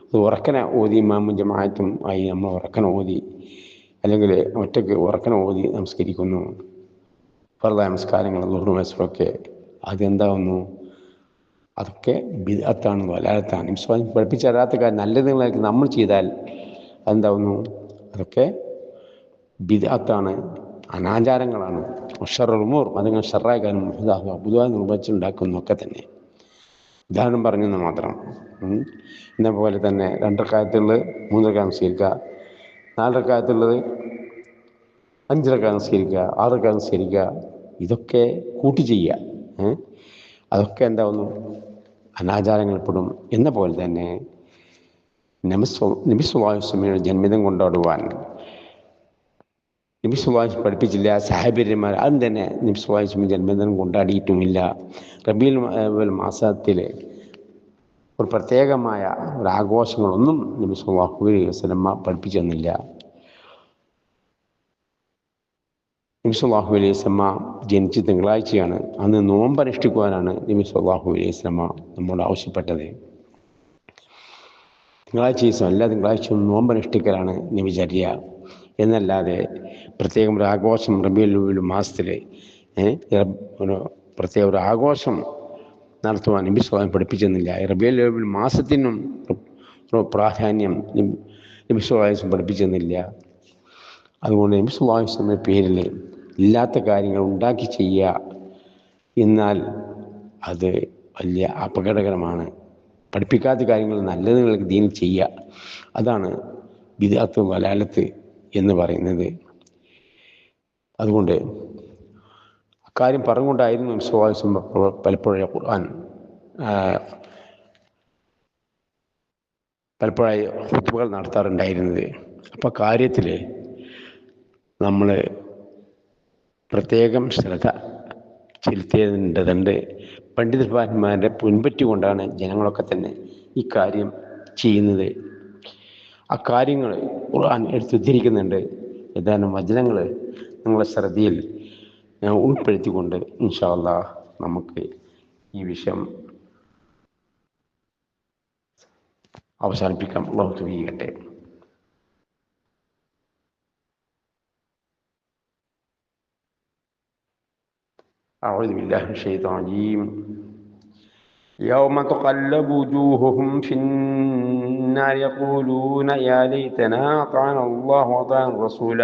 അത് ഉറക്കനെ ഓതി ഇമാമും ജമാഅത്തും ആയി നമ്മൾ ഉറക്കനെ ഓതി, അല്ലെങ്കിൽ ഒറ്റയ്ക്ക് ഉറക്കനെ ഓതി നമസ്കരിക്കുന്നു. ഫർദ് നമസ്കാരങ്ങൾ ളുഹ്റും അസ്റൊക്കെ അതെന്താവുന്നു, അതൊക്കെ ബിദ്അത്താണ്, വലാലത്താണ്. നബി പഠിപ്പിച്ച അല്ലാത്ത കാര്യം നല്ലതുകളായിട്ട് നമ്മൾ ചെയ്താൽ അതെന്താവുന്നു, അതൊക്കെ ബിദ്അത്താണ്, അനാചാരങ്ങളാണ്. വശറൽ ഉമൂർ, അതിങ്ങനെ ഷർറായ കാര്യം മുഹ്ദാഥുവ, പുതുതായി നിർമ്മിച്ചുണ്ടാക്കുന്നതൊക്കെ തന്നെ. ഉദാഹരണം പറഞ്ഞെന്ന് മാത്രം. എന്ന പോലെ തന്നെ 2 റക്അത്തുള്ളത് 3 റക്അത്ത് നിസ്കരിക്കുക, 4 റക്അത്തുള്ളത് 5 റക്അത്ത് നിസ്കരിക്കുക, 6 റക്അത്ത് നിസ്കരിക്കുക, ഇതൊക്കെ കൂട്ടി ചെയ്യുക. അതൊക്കെ എന്താവുന്നു, അനാചാരങ്ങൾപ്പെടും എന്ന പോലെ തന്നെ നബി സല്ലല്ലാഹു അലൈഹി വസല്ലമയുടെ ജന്മദിനം കൊണ്ടാടുവാൻ നബി സല്ലല്ലാഹു അലൈഹി വസല്ലം പഠിപ്പിച്ചില്ല. സഹാബിമാർ അതും തന്നെ നബി സല്ലല്ലാഹു അലൈഹി വസല്ലം ജന്മദിനം കൊണ്ടാടിയിട്ടുമില്ല. റബീഉൽ മാസത്തിൽ ഒരു പ്രത്യേകമായ ഒരാഘോഷങ്ങളൊന്നും നബി സല്ലല്ലാഹു അലൈഹി വസല്ലം പഠിപ്പിച്ചു തന്നില്ല. നബി സല്ലല്ലാഹു അലൈഹി വസല്ലം ജനിച്ച് തിങ്കളാഴ്ചയാണ്. അന്ന് നോമ്പനുഷ്ഠിക്കുവാനാണ് നബി സല്ലല്ലാഹു അലൈഹി വസല്ലം നമ്മോട് ആവശ്യപ്പെട്ടത്. തിങ്കളാഴ്ച ദിവസം എല്ലാ തിങ്കളാഴ്ചയും നോമ്പനുഷ്ഠിക്കലാണ് നബിചര്യ എന്നല്ലാതെ പ്രത്യേകം ഒരു ആഘോഷം റബീഉൽ മാസത്തിൽ പ്രത്യേക ഒരു ആഘോഷം നടത്തുവാൻ നബി സല്ലല്ലാഹു അലൈഹി വസല്ലം പഠിപ്പിച്ചെന്നില്ല. റബീഉൽ മാസത്തിനും പ്രാധാന്യം നബി സല്ലല്ലാഹു അലൈഹി വസല്ലം പഠിപ്പിച്ചെന്നില്ല. അതുകൊണ്ട് നബി സല്ലല്ലാഹു അലൈഹി വസല്ലമയുടെ പേരിൽ ഇല്ലാത്ത കാര്യങ്ങൾ ഉണ്ടാക്കി ചെയ്യുക എന്നാൽ അത് വലിയ അപകടകരമാണ്. പഠിപ്പിക്കാത്ത കാര്യങ്ങൾ നല്ലത് ദീനിൽ ചെയ്യുക, അതാണ് ബിദ്അത്ത് വലാലത്ത് എന്ന് പറയുന്നത്. അതുകൊണ്ട് അക്കാര്യം പറഞ്ഞുകൊണ്ടായിരുന്നു നബി സല്ലല്ലാഹു അലൈഹി വസല്ലം പലപ്പോഴായി ഖുർആൻ പലപ്പോഴായി ഖുത്ബകൾ നടത്താറുണ്ടായിരുന്നത്. അപ്പോൾ കാര്യത്തിൽ നമ്മൾ പ്രത്യേകം ശ്രദ്ധ ചെലുത്തേണ്ടതുണ്ട്. പണ്ഡിതന്മാരെ പിൻപറ്റിക്കൊണ്ടാണ് ജനങ്ങളൊക്കെ തന്നെ ഈ കാര്യം ചെയ്യുന്നത്. ആ കാര്യങ്ങൾ ഖുർആൻ എടുത്തുദ്ധരിക്കുന്നുണ്ട്. ഏതാനും വചനങ്ങൾ നിങ്ങളുടെ ശ്രദ്ധയിൽ ഉൾപ്പെടുത്തിക്കൊണ്ട് ഇൻഷാ അല്ലാഹ് നമുക്ക് ഈ വിഷയം അവസാനിപ്പിക്കാം. അല്ലാഹു തൗഫീഖ് ചെയ്യട്ടെ. أعوذ بالله من الشيطان الرجيم. يوم تقلب وجوههم في النار يقولون يا ليتنا أطعنا الله وأطعنا الرسول.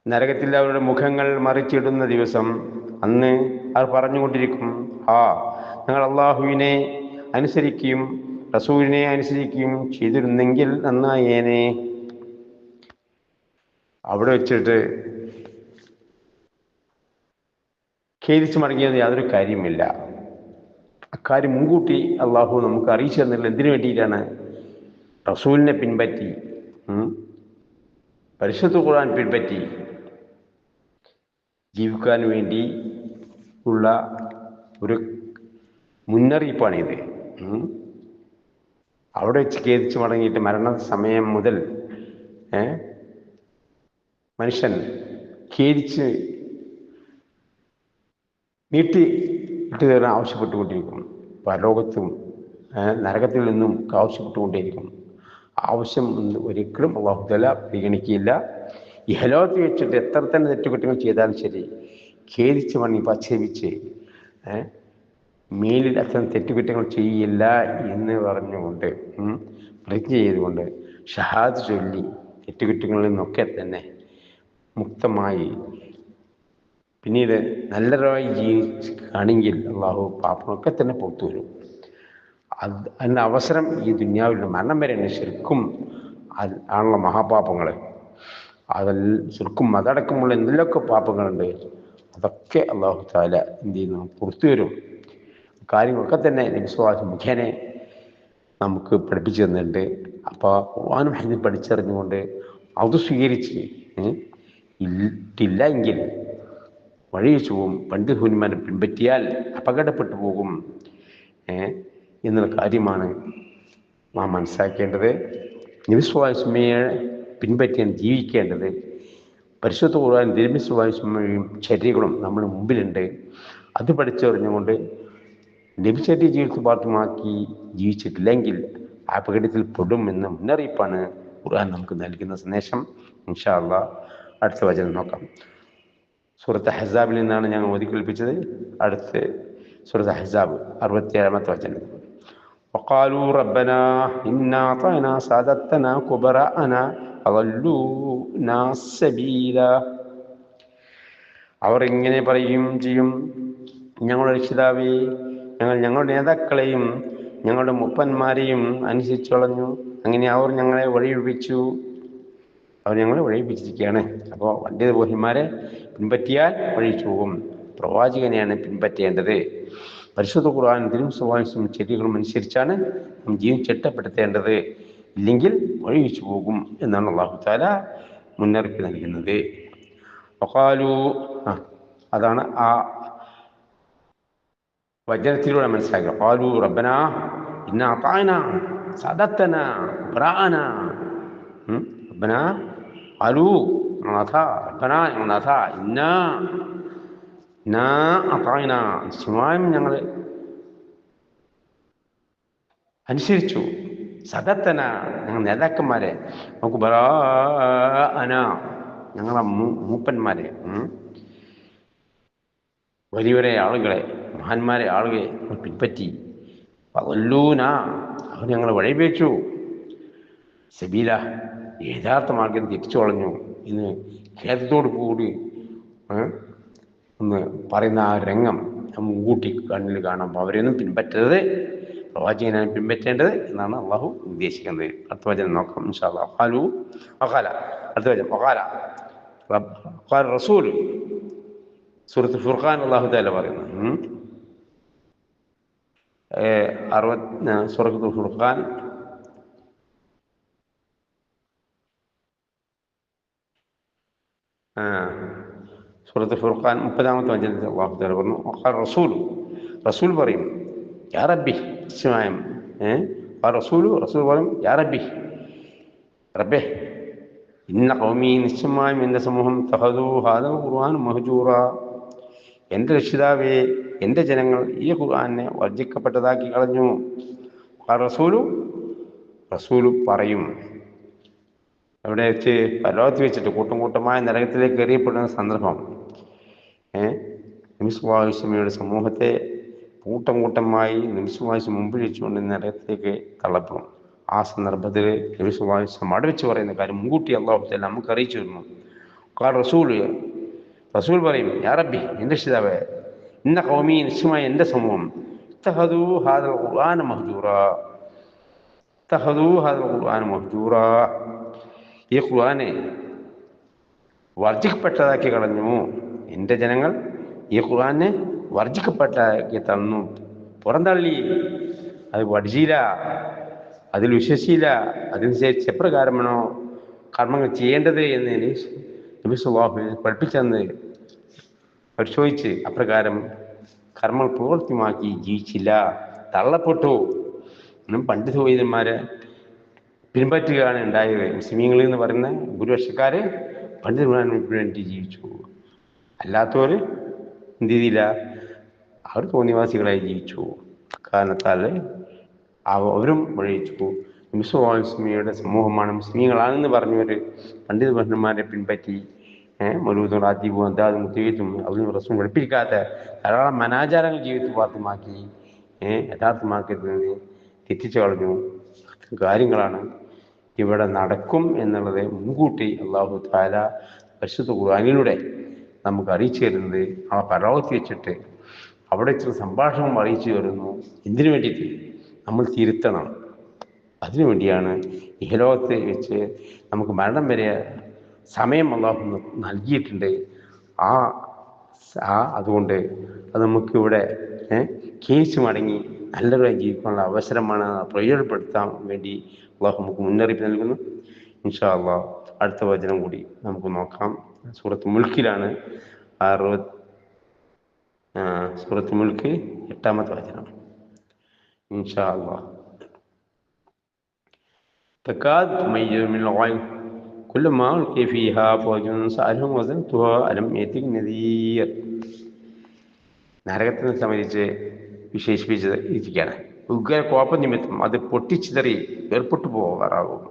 നരകത്തിൽ അവരുടെ മുഖങ്ങൾ മറിച്ചിടുന്ന ദിവസം അന്ന് അവർ പറഞ്ഞുകൊണ്ടിരിക്കും, ഞങ്ങൾ അള്ളാഹുവിനെ അനുസരിക്കുകയും റസൂലിനെ അനുസരിക്കുകയും ചെയ്തിരുന്നെങ്കിൽ നന്നായേനെ. അവിടെ വെച്ചിട്ട് ഖേദിച്ച് മടങ്ങിയത് യാതൊരു കാര്യമില്ല. അക്കാര്യം മുൻകൂട്ടി അള്ളാഹു നമുക്ക് അറിയിച്ചു തന്നില്ല. എന്തിനു വേണ്ടിയിട്ടാണ്? റസൂലിനെ പിൻപറ്റി പരിശുദ്ധ ഖുർആൻ പിൻപറ്റി ജീവിക്കാൻ വേണ്ടി ഉള്ള ഒരു മുന്നറിയിപ്പാണിത്. അവിടെ വെച്ച് ഖേദിച്ച് മടങ്ങിയിട്ട് മരണസമയം മുതൽ മനുഷ്യൻ ഖേദിച്ച് നീട്ടി ഇട്ട് തരാൻ ആവശ്യപ്പെട്ടുകൊണ്ടിരിക്കും. പരലോകത്തും നരകത്തിൽ നിന്നും ആവശ്യപ്പെട്ടുകൊണ്ടേയിരിക്കും. ആവശ്യം ഒരിക്കലും അല്ലാഹു തആല പരിഗണിക്കുകയില്ല. ഇഹലോകത്ത് വെച്ചിട്ട് എത്ര തന്നെ തെറ്റുകുറ്റങ്ങൾ ചെയ്താലും ശരി, ഖേദിച്ച് മണി പച്ഛേപിച്ച് മേലിൽ അത്തരം തെറ്റുകുറ്റങ്ങൾ ചെയ്യില്ല എന്ന് പറഞ്ഞുകൊണ്ട് പ്രതിജ്ഞ ചെയ്തുകൊണ്ട് ഷഹാദ് ചൊല്ലി തെറ്റുകുറ്റങ്ങളിൽ നിന്നൊക്കെ തന്നെ മുക്തമായി പിന്നീട് നല്ലതായി ജീവിക്കുകയാണെങ്കിൽ അള്ളാഹു പാപമൊക്കെ തന്നെ പുറത്തു വരും. അതിന് അവസരം ഈ ദുനിയാവിൽ മരണം വരെയാണ്. ശരിക്കും ആണുള്ള മഹാപാപങ്ങൾ, അതിൽ ശരിക്കും അതടക്കമുള്ള എന്തെങ്കിലുമൊക്കെ പാപങ്ങളുണ്ട്, അതൊക്കെ അള്ളാഹു തആല എന്ത് ചെയ്യുന്നു? പുറത്തു വരും. കാര്യങ്ങളൊക്കെ തന്നെ നബി സല്ലല്ലാഹു അലൈഹി വസല്ലം മുഖേന നമുക്ക് പഠിപ്പിച്ചു തന്നിട്ടുണ്ട്. അപ്പോൾ ഖുർആനും ഹദീസും പഠിച്ചറിഞ്ഞുകൊണ്ട് അത് സ്വീകരിച്ച് ഇല്ല എങ്കിൽ വഴിവെച്ചു പോകും. പണ്ഡിതന്മാരെ പിൻപറ്റിയാൽ അപകടപ്പെട്ടു പോകും എന്നുള്ള കാര്യമാണ് നാം മനസ്സിലാക്കേണ്ടത്. നബി സല്ലല്ലാഹു അലൈഹി വസല്ലമയെ പിൻപറ്റിയാണ് ജീവിക്കേണ്ടത്. പരിശുദ്ധ ഖുർആൻ നബി സല്ലല്ലാഹു അലൈഹി വസല്ലമയും ചര്യകളും നമ്മുടെ മുമ്പിലുണ്ട്. അത് പഠിച്ചറിഞ്ഞുകൊണ്ട് നബിചര്യ ജീവിതമാക്കി ജീവിച്ചിട്ടില്ലെങ്കിൽ അപകടത്തിൽ പെടും എന്ന മുന്നറിയിപ്പാണ് ഖുർആൻ നമുക്ക് നൽകുന്ന സന്ദേശം. ഇൻഷാ അല്ലാഹ് അടുത്ത വചനം നോക്കാം. സൂറത്ത് അഹ്സാബിൽ നിന്നാണ് ഞങ്ങൾ ഓതി കേൾപ്പിച്ചത്. അടുത്ത് സൂറത്ത് അഹ്സാബ് 67-ാമത്തെ വചനം. وقالوا ربنا إنا أطعنا سادتنا كبراءنا فضلونا السبيل. അവർ ഇങ്ങനെ പറയുകയും ചെയ്യും, ഞങ്ങളുടെ രക്ഷിതാവേ, ഞങ്ങൾ ഞങ്ങളുടെ നേതാക്കളെയും ഞങ്ങളുടെ മുപ്പന്മാരെയും അനുസരിച്ചു കളഞ്ഞു. അങ്ങനെ അവർ ഞങ്ങളെ വഴിയൊഴിപ്പിച്ചു. അവർ ഞങ്ങളെ വഴിയൊഴിപ്പിച്ചിരിക്കുകയാണ്. അപ്പോൾ പണ്ഡിത ബോഹിമാരെ പിൻപറ്റിയാൽ വഴിച്ചു പോകും. പ്രവാചകനെയാണ് പിൻപറ്റേണ്ടത്. പരിശുദ്ധ ഖുർആനും തിരുമുസ്ലിം ചര്യകളും അനുസരിച്ചാണ് നാം ജീവിതം ചിട്ടപ്പെടുത്തേണ്ടത്. ഇല്ലെങ്കിൽ വഴിവെച്ചു പോകും എന്നാണ് അല്ലാഹു തആല മുന്നറിയിപ്പ് നൽകുന്നത്. വഖാലു, അതാണ് ആ വചനത്തിലൂടെ മനസ്സിലാക്കുക. ഖാലു റബ്ബനാ ഇന്നാ അതാഅനാ സദത്തനാ ഖുറാന. റബ്ബനാ ഖാലു, നാഥ, റബ്ബനാ, നാഥ, ഇന്നാ അതാഅനാ, നിശ്ചയമായും ഞങ്ങൾ അനുസരിച്ചു, സദത്തന, ഞങ്ങൾ നേതാക്കന്മാരെ, നമുക്ക് ബറാഅന, ഞങ്ങളെ മൂപ്പന്മാരെ, വലിയവരെ ആളുകളെ, മഹാന്മാരെ ആളുകളെ പിൻപറ്റി. വദല്ലൂന, അവർ ഞങ്ങളെ വഴിവെച്ചു. സബീല, യഥാർത്ഥ മാർഗം തിരിച്ചു കളഞ്ഞു എന്ന് ഖേദത്തോടു കൂടി ഒന്ന് പറയുന്ന ആ രംഗം മുൻകൂട്ടി കണ്ണിൽ കാണാം. അവരെയൊന്നും പിൻപറ്റരുത്, പ്രവാചകനാണ് പിൻപറ്റേണ്ടത് എന്നാണ് അള്ളാഹു ഉദ്ദേശിക്കുന്നത്. അടുത്ത വചനം നോക്കാം ഇൻഷാ അല്ലാഹ്. ഖാലു വഖാല, അടുത്ത വചനം വഖാല ഖാല റസൂൽ. സൂറത്ത് ഫുർഖാൻ അല്ലാഹു തആല പറയുന്നു. സൂറത്ത് ഫുർഖാൻ സൂറത്ത് ഫുർഖാൻ 30-ാമത്തെ വചനത്തിൽ അല്ലാഹു തആല പറഞ്ഞു, ഖാല റസൂൽ, റസൂൽ പറയും, യാ റബ്ബി, നിശ്ചയമായും റസൂൽ പറയും, യാ റബ്ബി, റബ്ബേ, ഇന്ന ഖൗമി, നിശ്ചയമായും എൻ്റെ സമൂഹം, തഖദൂ ഹാദൽ ഖുർആൻ മഹ്ജൂറ, എൻ്റെ രക്ഷിതാവേ, എൻ്റെ ജനങ്ങൾ ഈ ഖുർആനെ വർജിക്കപ്പെട്ടതാക്കി കളഞ്ഞു. റസൂൽ പറയും, അവിടെ വെച്ച് പരലോകത്ത് വെച്ചിട്ട് കൂട്ടം കൂട്ടമായ നരകത്തിലേക്ക് എറിയപ്പെടുന്ന സന്ദർഭം, നബി സല്ലല്ലാഹു അലൈഹി വസല്ലമയുടെ സമൂഹത്തെ കൂട്ടം കൂട്ടമായി നബി സല്ലല്ലാഹു അലൈഹി വസല്ലം മുമ്പിൽ വെച്ചുകൊണ്ട് നരകത്തിലേക്ക് തള്ളപ്പെടും. ആ സന്ദർഭത്തിൽ നബി സല്ലല്ലാഹു അലൈഹി വസല്ലം അവിടെ വെച്ച് പറയുന്ന കാര്യം മുൻകൂട്ടി അല്ലാഹു തആല നമുക്ക് അറിയിച്ചു തരുന്നു. റസൂൽ പറയും, യാ റബ്ബി, എൻ്റെ രക്ഷിതാവേ, ഇന്ന ഖൗമി, നിശ്ചയമായി എൻ്റെ സമൂഹം, ഇത്തഖദൂ ഹാദൽ ഖുർആന മഹ്ജൂറ, ഈ ഖുർആനെ വർജിക്കപ്പെട്ടതാക്കി കളഞ്ഞു. എൻ്റെ ജനങ്ങൾ ഈ ഖുർആനെ വർജിക്കപ്പെട്ടതാക്കി തന്നു, പുറന്തള്ളി, അത് പഠിച്ചില്ല, അതിൽ വിശ്വസിച്ചില്ല, അതനുസരിച്ച് എപ്രകാരമാണോ കർമ്മങ്ങൾ ചെയ്യേണ്ടത് എന്ന് നബി സല്ലല്ലാഹു അലൈഹി വസല്ലം പഠിപ്പിച്ചെന്ന് പരിശോധിച്ച് അപ്രകാരം കർമ്മങ്ങൾ പൂർത്തിയാക്കി ജീവിച്ചില്ല, തള്ളപ്പെട്ടു. പണ്ഡിത വൈദ്യന്മാരെ പിൻപറ്റുകയാണ് ഉണ്ടായത്. മുസ്ലിമീങ്ങളിൽ എന്ന് പറയുന്ന ഭൂരിപക്ഷക്കാര് പണ്ഡിതന്മാർക്ക് വേണ്ടി ജീവിച്ചു. അല്ലാത്തവർ എന്ത് ചെയ്തില്ല, അവർ തോന്നിവാസികളായി ജീവിച്ചു. കാരണത്താൽ അവരും വഴിച്ചു. നബി സല്ലല്ലാഹു അലൈഹി വസല്ലമയുടെ സമൂഹമാണ് മുസ്ലിമീങ്ങളാണെന്ന് പറഞ്ഞവർ പണ്ഡിത പണ്ഡിതന്മാരെ പിൻപറ്റി മൗലൂദും റാത്തീബും അന്താദും മുത്തീത്തും അവരും റസൂലും പഠിപ്പിക്കാത്ത ധാരാളം അനാചാരങ്ങൾ ജീവിതത്തിൽ പാർത്യമാക്കി യഥാർത്ഥ മാർഗത്തിൽ നിന്ന് തെറ്റിച്ചു കളഞ്ഞു. കാര്യങ്ങളാണ് ഇവിടെ നടക്കും എന്നുള്ളത് മുൻകൂട്ടി അല്ലാഹു തആല പരിശുദ്ധ ഖുർആനിലൂടെ നമുക്ക് അറിയിച്ചു തരുന്നത്. ആ പരലോകത്ത് വെച്ചിട്ട് അവിടെ ചില സംഭാഷണം അറിയിച്ചു തരുന്നു. എന്തിനു വേണ്ടിയിട്ട്? നമ്മൾ തിരുത്തണം. അതിനു വേണ്ടിയാണ് ഇഹലോകത്ത് വെച്ച് നമുക്ക് മരണം വരെ സമയം അല്ലാഹു നൽകിയിട്ടുണ്ട്. അതുകൊണ്ട് അത് നമുക്കിവിടെ കേസ് മടങ്ങി നല്ലതായി ജീവിക്കാനുള്ള അവസരമാണ്. പ്രയോജനപ്പെടുത്താൻ വേണ്ടി അല്ലാഹു നമുക്ക് മുന്നറിയിപ്പ് നൽകുന്നു. ഇൻഷാ അല്ലാഹ് അടുത്ത വചനം കൂടി നമുക്ക് നോക്കാം. സൂറത്ത് മുൽക്കിലാണ്. സൂറത്ത് മുൽക്ക് 8-ാമത്തെ വചനം. ഇൻഷാ അല്ലാഹ്. തകാദു തുമയ്യിസു മിനൽ ഗൈബ് കുല്ലമാ ഉൽഖിയ ഫീഹാ ഫൗജുൻ സഅലഹും വസൽതുഹാ അലം യഅതിക നദീർ. നരകത്തിനെ സംബന്ധിച്ച് വിശേഷിപ്പിച്ചത് ഇരിക്കുകയാണ്. ഉഗ്ര കോപ നിമിത്തം അത് പൊട്ടിച്ചിതറി ഏർപ്പെട്ടു പോകാറാകും.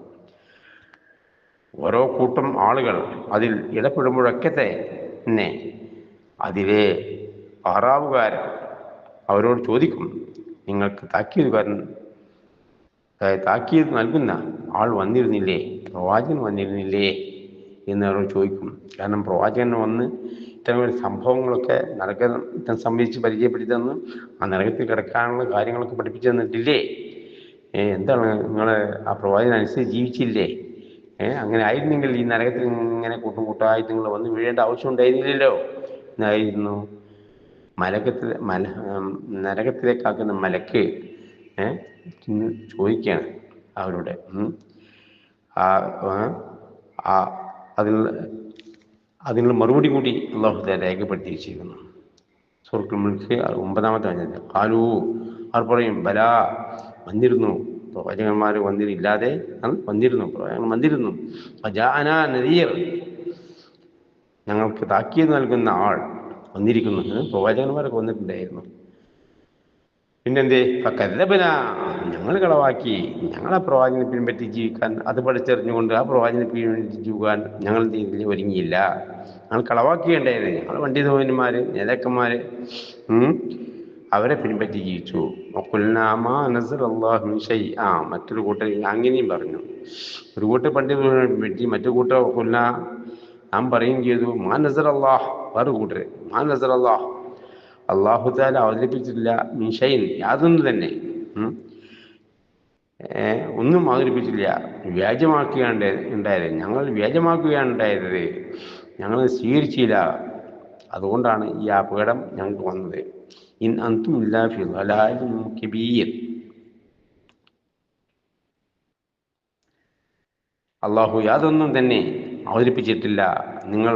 ഓരോ കൂട്ടം ആളുകൾ അതിൽ ഇടപെടുമ്പോഴൊക്കെ തന്നെ അതിലെ ആറാവുകാരൻ അവരോട് ചോദിക്കും, നിങ്ങൾക്ക് താക്കീത് നൽകുന്ന ആൾ വന്നിരുന്നില്ലേ, പ്രവാചകൻ വന്നിരുന്നില്ലേ എന്ന് അവരോട് ചോദിക്കും. കാരണം പ്രവാചകൻ വന്ന് ഇത്തരം സംഭവങ്ങളൊക്കെ നരകത്തെ സംബന്ധിച്ച് പരിചയപ്പെടുത്തി തന്നു, ആ നരകത്തിൽ കിടക്കാനുള്ള കാര്യങ്ങളൊക്കെ പഠിപ്പിച്ചു തന്നിട്ടില്ലേ, എന്താണ് നിങ്ങൾ ആ പ്രവാചകൻ അനുസരിച്ച് ജീവിച്ചില്ലേ, അങ്ങനെ ആയിരുന്നെങ്കിൽ ഈ നരകത്തിൽ ഇങ്ങനെ കൂട്ടമായിട്ട് നിങ്ങൾ വന്ന് വീഴേണ്ട ആവശ്യം ഉണ്ടായിരുന്നില്ലല്ലോ എന്നായിരുന്നു മലക്കത്തിൽ നരകത്തിലേക്കാക്കുന്ന മലക്ക് ചോദിക്കുകയാണ് അവരോട്. ആ ആ അതിനുള്ള അതിനുള്ള മറുപടി കൂടി അള്ളാഹു തആല രേഖപ്പെടുത്തി വെച്ചിരിക്കുന്നു. സൂറത്തുൽ മുൽക്ക് 9-ാമത്തെ വചനത്തിൽ ഖാലൂ, അവർ പറയും ബലാ, വന്നിരുന്നു, പ്രവാചകന്മാർ വന്നില്ലാതെ വന്നിരുന്നു, പ്രവാചകൻ വന്നിരുന്നു. ഫജാഅനാ നദീർ, ഞങ്ങൾക്ക് താക്കീത് നൽകുന്ന ആൾ വന്നിരിക്കുന്നു. പ്രവാചകന്മാരൊക്കെ വന്നിട്ടുണ്ടായിരുന്നു. പിന്നെന്തേ ഫകദ്ദബ്നാ, ഞങ്ങൾ കളവാക്കി. ഞങ്ങളെ പ്രവാചകനെ പിൻപറ്റി ജീവിക്കാൻ, അത് പഠിച്ചറിഞ്ഞുകൊണ്ട് ആ പ്രവാചകനെ പിൻപറ്റി ജീവിക്കാൻ ഞങ്ങൾ എന്ത് ചെയ്തില്ല, ഒരുങ്ങിയില്ല. ഞങ്ങൾ കളവാക്കിയുണ്ടായിരുന്നു. ഞങ്ങൾ പണ്ഡിതന്മാർ, നേതാക്കന്മാർ അവരെ പിൻപറ്റി ജീവിച്ചു. മറ്റൊരു കൂട്ടർ അങ്ങനെയും പറഞ്ഞു. ഒരു കൂട്ടർ പണ്ഡിതനെ പിൻപറ്റി, മറ്റൊരു കൂട്ടർ നാം പറയുകയും ചെയ്തു മാ നസർ അള്ളാഹ്, വേറെ കൂട്ടര് മാ നസർ അള്ളാഹ്, അള്ളാഹു തആല അവതരിപ്പിച്ചിട്ടില്ല മിൻ ഷൈഇൻ, യാതൊന്നും തന്നെ ഒന്നും അവതരിപ്പിച്ചില്ല. വ്യാജമാക്കുകയാണ് ഉണ്ടായത്, ഞങ്ങൾ വ്യാജമാക്കുകയാണ് ഉണ്ടായത്, ഞങ്ങൾ സ്വീകരിച്ചില്ല. അതുകൊണ്ടാണ് ഈ അപകടം ഞങ്ങൾക്ക് വന്നത്. ഇൻ അൻതും ഇല്ലാ ഫീ ളലാലിൻ കബീർ. അള്ളാഹു യാതൊന്നും തന്നെ അവതരിപ്പിച്ചിട്ടില്ല, നിങ്ങൾ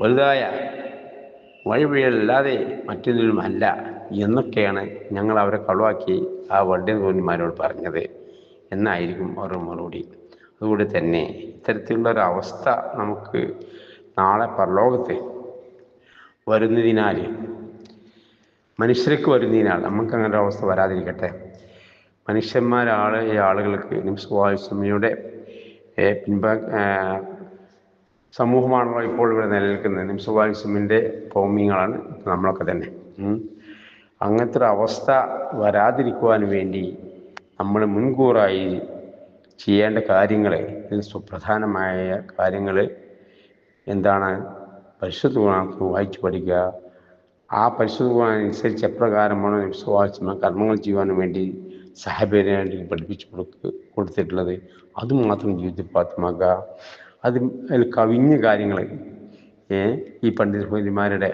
വലുതായ വഴിവഴിയല്ലാതെ മറ്റൊന്നിലും അല്ല എന്നൊക്കെയാണ് ഞങ്ങൾ അവരെ കളവാക്കി ആ പണ്ഡിതന്മാരോട് പറഞ്ഞത് എന്നായിരിക്കും അവരുടെ മറുപടി. അതുകൊണ്ട് തന്നെ ഇത്തരത്തിലുള്ളൊരവസ്ഥ നമുക്ക് നാളെ പരലോകത്ത് വരുന്നതിനാൽ, മനുഷ്യർക്ക് വരുന്നതിനാൽ നമുക്ക് അങ്ങനെ ഒരു അവസ്ഥ വരാതിരിക്കട്ടെ. ആളുകൾക്ക് നബി സല്ലല്ലാഹു അലൈഹി വസല്ലമയുടെ സമൂഹമാണല്ലോ ഇപ്പോൾ ഇവിടെ നിലനിൽക്കുന്നത്. നബി സല്ലല്ലാഹു അലൈഹി വസല്ലമയുടെ കൗമികളാണ് നമ്മളൊക്കെ തന്നെ. അങ്ങനത്തെ ഒരു അവസ്ഥ വരാതിരിക്കുവാൻ വേണ്ടി നമ്മൾ മുൻകൂറായി ചെയ്യേണ്ട കാര്യങ്ങൾ, ഇതിൽ സുപ്രധാനമായ കാര്യങ്ങൾ എന്താണ്? പരിശുദ്ധ ഖുർആൻ വായിച്ചു പഠിക്കുക. ആ പരിശുദ്ധ ഖുർആൻ അനുസരിച്ച് എപ്രകാരമാണ് നബി സല്ലല്ലാഹു അലൈഹി വസല്ലം കർമ്മങ്ങൾ ചെയ്യുവാൻ വേണ്ടി സഹാബിയെ പഠിപ്പിച്ചു കൊടുത്തിട്ടുള്ളത്, അതുമാത്രം ജീവിതത്തിൽ പ്രാപ്തമാക്കുക. അതിൽ കവിഞ്ഞ കാര്യങ്ങൾ ഈ പണ്ഡിതന്മാരുടെ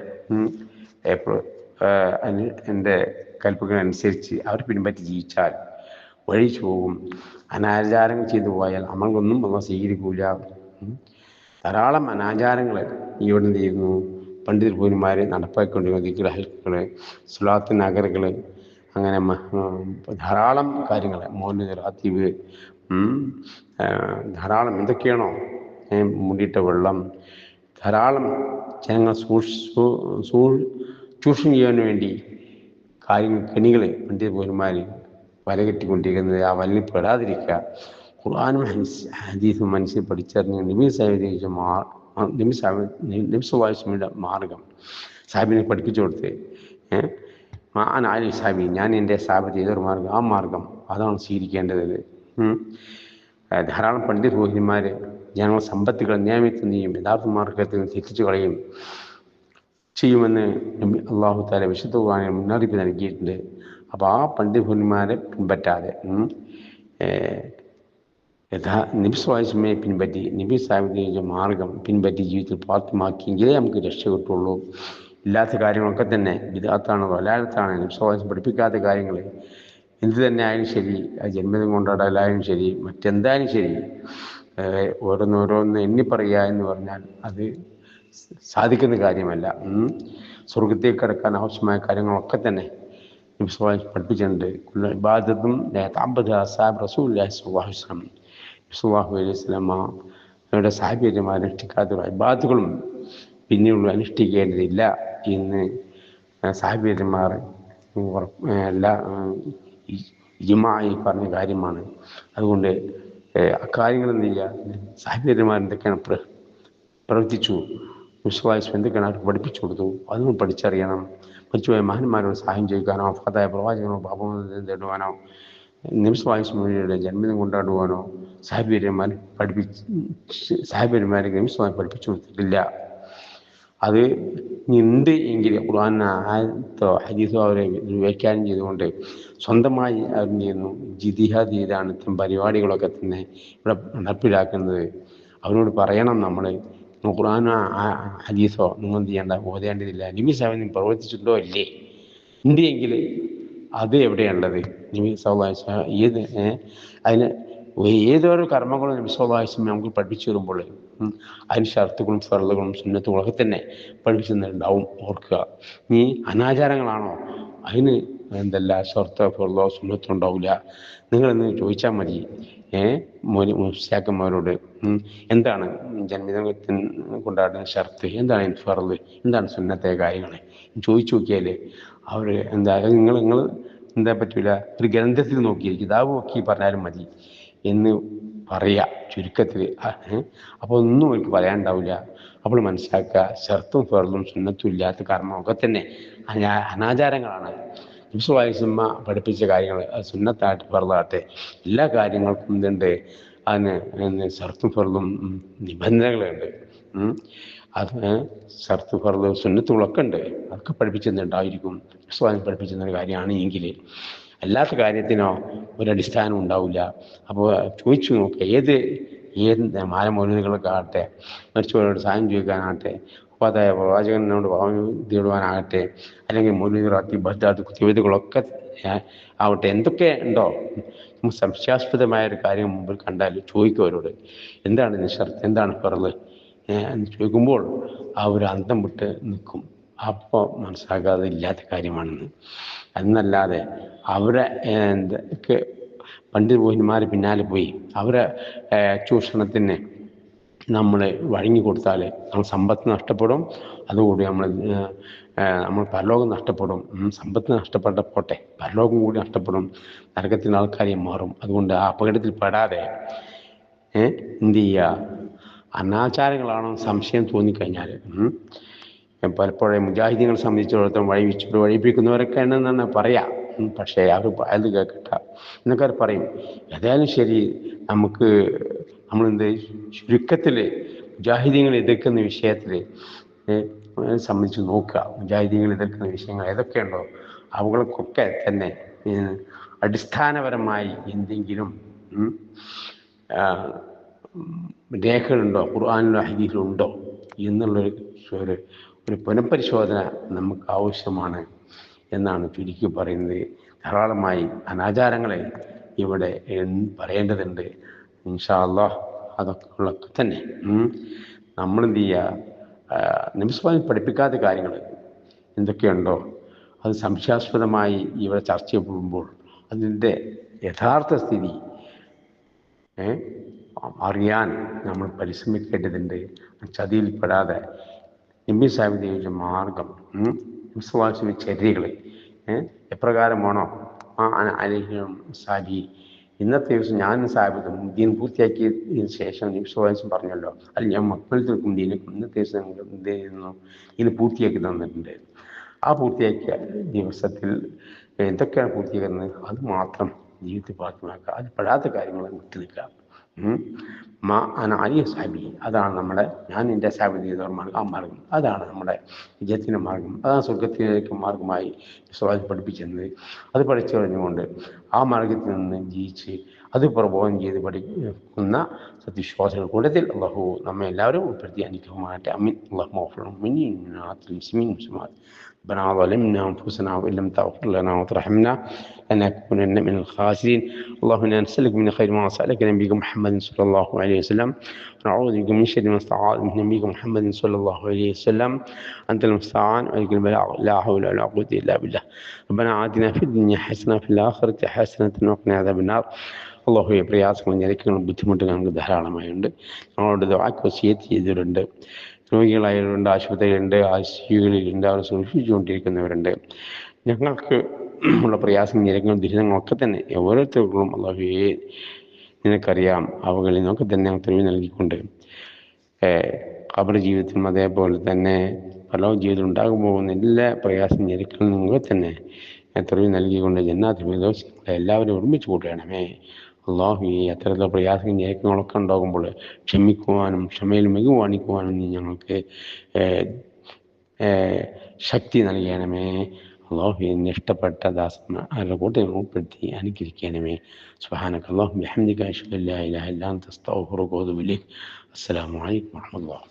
എൻ്റെ കൽപ്പനകൾക്കനുസരിച്ച് അവർ പിൻപറ്റി ജീവിച്ചാൽ വഴിച്ചു പോകും. അനാചാരങ്ങൾ ചെയ്തു പോയാൽ നമ്മളൊന്നും നമ്മൾ സ്വീകരിക്കൂല. ധാരാളം അനാചാരങ്ങൾ ഇവിടെ എന്ത് ചെയ്യുന്നു, പണ്ഡിതന്മാർ നടപ്പാക്കിക്കൊണ്ടിരിക്കുന്ന ദിക്ർ, സ്വലാത്ത് നഗറുകൾ, അങ്ങനെ ധാരാളം കാര്യങ്ങൾ, മൗലിദ് റാത്തീബ്, ധാരാളം എന്തൊക്കെയാണോ, മുടിയിട്ട വെള്ളം, ധാരാളം ജനങ്ങൾ ചൂഷണം ചെയ്യാൻ വേണ്ടി കാര്യങ്ങൾ, കെണികൾ പണ്ഡിതന്മാർ വലകെട്ടിക്കൊണ്ടിരിക്കുന്നത്, ആ വലയിൽ പെടാതിരിക്കുക. ഖുർആനും ഹദീസും മനുഷ്യൻ പഠിച്ചറിഞ്ഞ് നബി സല്ലല്ലാഹു അലൈഹി വസല്ലമയുടെ മാർഗം സാഹിബിനെ പഠിപ്പിച്ചു കൊടുത്ത് സാഹിബി, ഞാൻ എൻ്റെ സാഹിബ് ചെയ്തൊരു മാർഗം, ആ മാർഗം അതാണ് സ്വീകരിക്കേണ്ടത്. ധാരാളം പണ്ഡിതന്മാർ ജനങ്ങൾ സമ്പത്തുകൾ നിയമിക്കുകയും യഥാർത്ഥ മാർഗത്തിൽ തെറ്റിച്ചു കളയും ചെയ്യുമെന്ന് അല്ലാഹു തആല വിശുദ്ധ ഖുർആനിൽ മുന്നറിയിപ്പ് നൽകിയിട്ടുണ്ട്. അപ്പോൾ ആ പണ്ഡിതന്മാരെ പിൻപറ്റാതെ നബി സല്ലല്ലാഹു അലൈഹി വസല്ലമയെ പിൻപറ്റി, നബി സാഹിബിൻ്റെ മാർഗം പിൻപറ്റി ജീവിതത്തിൽ പ്രാപ്തമാക്കിയെങ്കിലേ നമുക്ക് രക്ഷ കിട്ടുള്ളൂ. ഇല്ലാത്ത കാര്യങ്ങളൊക്കെ തന്നെ ബിദ്അത്താണ്, വലാലത്താണ്. നബി സല്ലല്ലാഹു അലൈഹി വസല്ലം പഠിപ്പിക്കാത്ത കാര്യങ്ങൾ എന്ത് തന്നെ ആയാലും ശരി, ജന്മദിനം കൊണ്ടാടലായാലും ശരി, മറ്റെന്തായാലും ശരി, ഓരോന്നോരോന്ന് എണ്ണി പറയുക എന്ന് പറഞ്ഞാൽ അത് സാധിക്കുന്ന കാര്യമല്ല. സ്വർഗത്തേക്ക് കടക്കാൻ ആവശ്യമായ കാര്യങ്ങളൊക്കെ തന്നെ നബി സല്ലല്ലാഹു അലൈഹി വസല്ലം പഠിപ്പിച്ചിട്ടുണ്ട്. ഇബാദത്തും റസൂലുള്ളാഹി സ്വല്ലല്ലാഹു അലൈഹി വസല്ലം, സല്ലല്ലാഹു അലൈഹി വസല്ലമയുടെ സാഹിബിയന്മാർ അനുഷ്ഠിക്കാത്ത ഇബാദത്തുകളും പിന്നെയുള്ള അനുഷ്ഠിക്കേണ്ടതില്ല എന്ന് സാഹിബിയന്മാർ ഇജ്മാഇ പറഞ്ഞ കാര്യമാണ്. അതുകൊണ്ട് അക്കാര്യങ്ങൾ എന്ത് ചെയ്യുക, സാഹിബിയന്മാർ എന്തൊക്കെയാണ് പ്രവർത്തിച്ചു, വിശ്വാസം എന്തൊക്കെയാണ് അവർക്ക് പഠിപ്പിച്ചു കൊടുത്തു, അതൊന്നും പഠിച്ചറിയണം. മരിച്ചുപോയ മഹാന്മാരോട് സഹായം ചോദിക്കാനോ, ഫാതായ പ്രവാചകനോ പാപം തേടുവാനോ, നബി സല്ലല്ലാഹു അലൈഹി വസല്ലമയുടെ ജന്മദിനം കൊണ്ടാടുവാനോ സാഹിബിയന്മാർ നബി സല്ലല്ലാഹു അലൈഹി വസല്ലം പഠിപ്പിച്ചു കൊടുത്തിട്ടില്ല. അത് ഉണ്ട് എങ്കിൽ ഖുർആൻ ആയത്തോ ഹദീസോ അവരെ വ്യാഖ്യാനം ചെയ്തുകൊണ്ട് സ്വന്തമായി അവരെന്ത് ചെയ്യുന്നു, ജിതിഹാദ് ചെയ്താണ് ഇത്തരം പരിപാടികളൊക്കെ തന്നെ ഇവിടെ നടപ്പിലാക്കുന്നത്. അവരോട് പറയണം, നമ്മൾ ഖുർആനോ ഹദീസോ നിങ്ങൾ എന്ത് ചെയ്യേണ്ട ഓതേണ്ടതില്ല. നബി സാഹിബ് പ്രവർത്തിച്ചിട്ടുണ്ടോ ഇല്ലേ ഉണ്ടെങ്കിൽ അത് എവിടെയുള്ളത്? നബി സല്ലല്ലാഹു അലൈഹി വസല്ലം അതിന് ഏതൊരു കർമ്മങ്ങളും നബി സല്ലല്ലാഹു അലൈഹി വസല്ലം നമുക്ക് പഠിപ്പിച്ചു വരുമ്പോൾ അതിന് ഷർത്തുകളും ഫർളുകളും സുന്നത്തുകളും ഒക്കെ തന്നെ പഠിപ്പിച്ചു തന്നിട്ടുണ്ടാവും. ഓർക്കുക, നീ അനാചാരങ്ങളാണോ അതിന് എന്തല്ല ഷർത്തോ ഫർളോ സുന്നത്തോ ഉണ്ടാവില്ല. നിങ്ങളെന്ന് ചോദിച്ചാൽ മതി മുസ്ലിയാക്കന്മാരോട്, എന്താണ് ജന്മദിനത്തിന് കൊണ്ടാടുന്ന ഷർത്ത്, എന്താണ് ഫർള്, എന്താണ് സുന്നത്തെ കാര്യങ്ങൾ ചോദിച്ചു നോക്കിയാൽ അവർ എന്താ നിങ്ങൾ എന്താ പറ്റൂല, ഒരു ഗ്രന്ഥത്തിൽ നോക്കി കിതാബ് നോക്കി പറഞ്ഞാലും മതി എന്ന് പറയാ ചുരുക്കത്തിൽ. അപ്പോൾ ഒന്നും അവർക്ക് പറയാനുണ്ടാവില്ല. അപ്പോൾ മനസ്സിലാക്കുക, ഷർത്തും ഫർളും സുന്നത്തും ഇല്ലാത്ത കർമ്മമൊക്കെ തന്നെ അനാചാരങ്ങളാണ്. നബി സല്ലല്ലാഹു അലൈഹി വസല്ലം പഠിപ്പിച്ച കാര്യങ്ങൾ സുന്നത്തായിട്ട് ഫർളാട്ടെ എല്ലാ കാര്യങ്ങൾക്കും എന്തുണ്ട്, അതിന് ഷർത്തും ഫർളും നിബന്ധനകളുണ്ട്. അത് ഷർത്ത് ഫർള് സുന്നത്തുകളൊക്കെ ഉണ്ട്. അതൊക്കെ പഠിപ്പിച്ചിട്ടുണ്ടായിരിക്കും. സ്വയം പഠിപ്പിച്ചിരുന്ന കാര്യമാണ് എങ്കിൽ അല്ലാത്ത കാര്യത്തിനോ ഒരടിസ്ഥാനം ഉണ്ടാവില്ല. അപ്പോൾ ചോദിച്ചു നോക്കുക, ഏത് മാല മൗലികകളൊക്കെ ആകട്ടെ, മരിച്ചവരോട് സഹായം ചോദിക്കാനാകട്ടെ, അപ്പോൾ അതായത് പ്രവാചകനോട് ഭാവം തേടുവാനാകട്ടെ, അല്ലെങ്കിൽ മൗലികറാത്തി ബദ്ദാത്ത് കുത്തിവെതുകളൊക്കെ ആവട്ടെ, എന്തൊക്കെ ഉണ്ടോ സംശയാസ്പദമായൊരു കാര്യം മുമ്പിൽ കണ്ടാൽ ചോദിക്കും അവരോട്, എന്താണ് ഇതിന് ഷർത്ത്, എന്താണ് ഫർള് എന്ന് ചോദിക്കുമ്പോൾ ആ ഒരു അന്തം വിട്ട് നിൽക്കും. അപ്പോൾ മനസ്സിലാക്കാതെ ഇല്ലാത്ത കാര്യമാണെന്ന്. എന്നല്ലാതെ അവരെ പണ്ഡിത ബോഹിന്മാർ പിന്നാലെ പോയി അവരെ ചൂഷണത്തിന് നമ്മൾ വഴങ്ങി കൊടുത്താൽ നമ്മൾ സമ്പത്ത് നഷ്ടപ്പെടും. അതുകൂടി നമ്മൾ പരലോകം നഷ്ടപ്പെടും. സമ്പത്ത് നഷ്ടപ്പെട്ട പോട്ടെ, പരലോകം കൂടി നഷ്ടപ്പെടും. നരകത്തിന് ആൾക്കാരെ മാറും. അതുകൊണ്ട് ആ അപകടത്തിൽ പെടാതെ എന്ത് ചെയ്യുക, അനാചാരങ്ങളാണോ സംശയം തോന്നിക്കഴിഞ്ഞാൽ പലപ്പോഴും മുജാഹിദീങ്ങളെ സംബന്ധിച്ചിടത്തോളം വഴിപ്പിക്കുന്നവരൊക്കെ എന്നാണ് പറയാം. പക്ഷേ അവർ അത് കേൾക്കട്ട എന്നൊക്കെ അവർ പറയും. ഏതായാലും ശരി, നമ്മളെന്ത് ചുരുക്കത്തിൽ മുജാഹിദീങ്ങളെ എതിർക്കുന്ന വിഷയത്തിൽ സംബന്ധിച്ച് നോക്കുക. മുജാഹിദീങ്ങളെ എതിർക്കുന്ന വിഷയങ്ങൾ ഏതൊക്കെയുണ്ടോ അവകൾക്കൊക്കെ തന്നെ അടിസ്ഥാനപരമായി എന്തെങ്കിലും രേഖകളുണ്ടോ, ഖുർആനിലോ ഹദീസിലോ ഉണ്ടോ എന്നുള്ളൊരു പുനഃപരിശോധന നമുക്ക് ആവശ്യമാണ് എന്നാണ് ചുരുക്കി പറയുന്നത്. ധാരാളമായി അനാചാരങ്ങളെ ഇവിടെ പറയേണ്ടതുണ്ട്. ഇൻഷാ അല്ലാഹ് അതൊക്കെ തന്നെ നമ്മളെന്ത് ചെയ്യുക, നബി സല്ലല്ലാഹു അലൈഹി വസല്ലം പഠിപ്പിക്കാത്ത കാര്യങ്ങൾ എന്തൊക്കെയുണ്ടോ അത് സംശയാസ്പദമായി ഇവിടെ ചർച്ച ചെയ്യപ്പെടുമ്പോൾ അതിൻ്റെ യഥാർത്ഥ സ്ഥിതി അറിയാൻ നമ്മൾ പരിശ്രമിക്കേണ്ടതുണ്ട്. ചതിയിൽപ്പെടാതെ നബി സാഹിബ് ചോദിച്ച മാർഗം, നബി സല്ലല്ലാഹു അലൈഹി വസല്ലം ചര്യകൾ എപ്രകാരമാണോ അലൈഹിം സാബി. ഇന്നത്തെ ദിവസം ഞാനും സാഹിബും ദീൻ പൂർത്തിയാക്കിയതിന് ശേഷം നബി സല്ലല്ലാഹു അലൈഹി വസല്ലം പറഞ്ഞല്ലോ, അല്ല ഞാൻ മക്കളിൽക്കും ദീനിക്കും ഇന്നത്തെ ദിവസം എന്ത് ചെയ്യുന്നു, ഇത് പൂർത്തിയാക്കി തന്നിട്ടുണ്ട്. ആ പൂർത്തിയാക്കിയ ദിവസത്തിൽ എന്തൊക്കെയാണ് പൂർത്തീകരിക്കുന്നത് അത് മാത്രം ജീവിതത്തിൽ പ്രാർത്ഥനയാക്കുക. അത് പെടാത്ത കാര്യങ്ങൾ വിട്ടു നിൽക്കുക. അലിയ സാബി, അതാണ് നമ്മുടെ ഞാൻ എൻ്റെ സാബി ചെയ്ത മാർഗം. അതാണ് നമ്മുടെ വിജയത്തിൻ്റെ മാർഗം. അതാണ് സ്വർഗത്തിലേക്ക് മാർഗമായി സ്വയം പഠിപ്പിച്ചിരുന്നത്. അത് പഠിച്ചു കഴിഞ്ഞുകൊണ്ട് ആ മാർഗത്തിൽ നിന്ന് ജീവിച്ച് അത് പ്രബോധനം ചെയ്ത് പഠിക്കുന്ന സത്യവിശ്വാസികൾ കൂട്ടത്തിൽ അല്ലാഹു നമ്മെ എല്ലാവരും ഉൾപ്പെടുത്തി അനുഗ്രഹമാകട്ടെ. അമീൻ. അല്ലാഹു മുസ്ലിമാൻ ربنا ظلمنا أنفسنا وإن لم تغفر لنا وترحمنا لنكونن من الخاسرين. اللهم إنا نسألك من خير ما سألك نبيك محمد صلى الله عليه وسلم ونعوذ بك من شر ما استعاذ من نبيك محمد صلى الله عليه وسلم. أنت المستعان وإليك البلاغ، لا حول ولا قوة إلا بالله. ربنا آتنا في الدنيا حسنة وفي الآخرة حسنة وقنا عذاب النار. അള്ളാഹുവെ പ്രയാസങ്ങളും ഞെരുക്കങ്ങളും ബുദ്ധിമുട്ടുകൾ നമുക്ക് ധാരാളമായുണ്ട്. ഞങ്ങളോട് ദുആക്ക് വസിയത്ത് ചെയ്തവരുണ്ട്, രോഗികളായവരുണ്ട്, ആശുപത്രികളുണ്ട്, ICUകളിലുണ്ട്, അവർ സൂക്ഷിച്ചുകൊണ്ടിരിക്കുന്നവരുണ്ട്. ഞങ്ങൾക്ക് ഉള്ള പ്രയാസം ഞെരുക്കങ്ങളും ദുരിതങ്ങളൊക്കെ തന്നെ ഓരോരുത്തർക്കും അള്ളാഹുവെ നിനക്കറിയാം. അവകളിൽ നിന്നൊക്കെ തന്നെ തെളിവ് നൽകിക്കൊണ്ട് ഖബർ ജീവിതത്തിലും അതേപോലെ തന്നെ പല ജീവിതം ഉണ്ടാകാൻ പോകുന്ന എല്ലാ പ്രയാസം ഞെരുക്കലും നിങ്ങൾക്ക് തന്നെ തെളിവ് നൽകിക്കൊണ്ട് ജന്നാത്തുൽ ഫിർദൗസ് എല്ലാവരും ഒരുമിച്ച് കൂട്ടണമേ. അള്ളാഹു ഈ അത്തരത്തിലുള്ള പ്രയാസങ്ങൾ ഞെരുക്കങ്ങളൊക്കെ ഉണ്ടാകുമ്പോൾ ക്ഷമിക്കുവാനും ക്ഷമയിൽ മികവ് കാണിക്കുവാനും നീ ഞങ്ങൾക്ക് ശക്തി നൽകണമേ. അള്ളാഹു എന്നെ ഇഷ്ടപ്പെട്ട ദാസന്മാരുടെ കൂട്ടം ഉൾപ്പെടുത്തി അനുഗ്രഹിക്കണമേ. സുബ്ഹാനക അല്ലാഹുമ്മ ബിഹംദിക അശ്ഹദു അല്ലാ ഇലാഹ ഇല്ലാ അൻത അസ്തഗ്ഫിറുക വഅതൂബു ഇലൈക്. അസ്സലാമു അലൈക്കും വറഹ്മത്തുള്ളാഹി.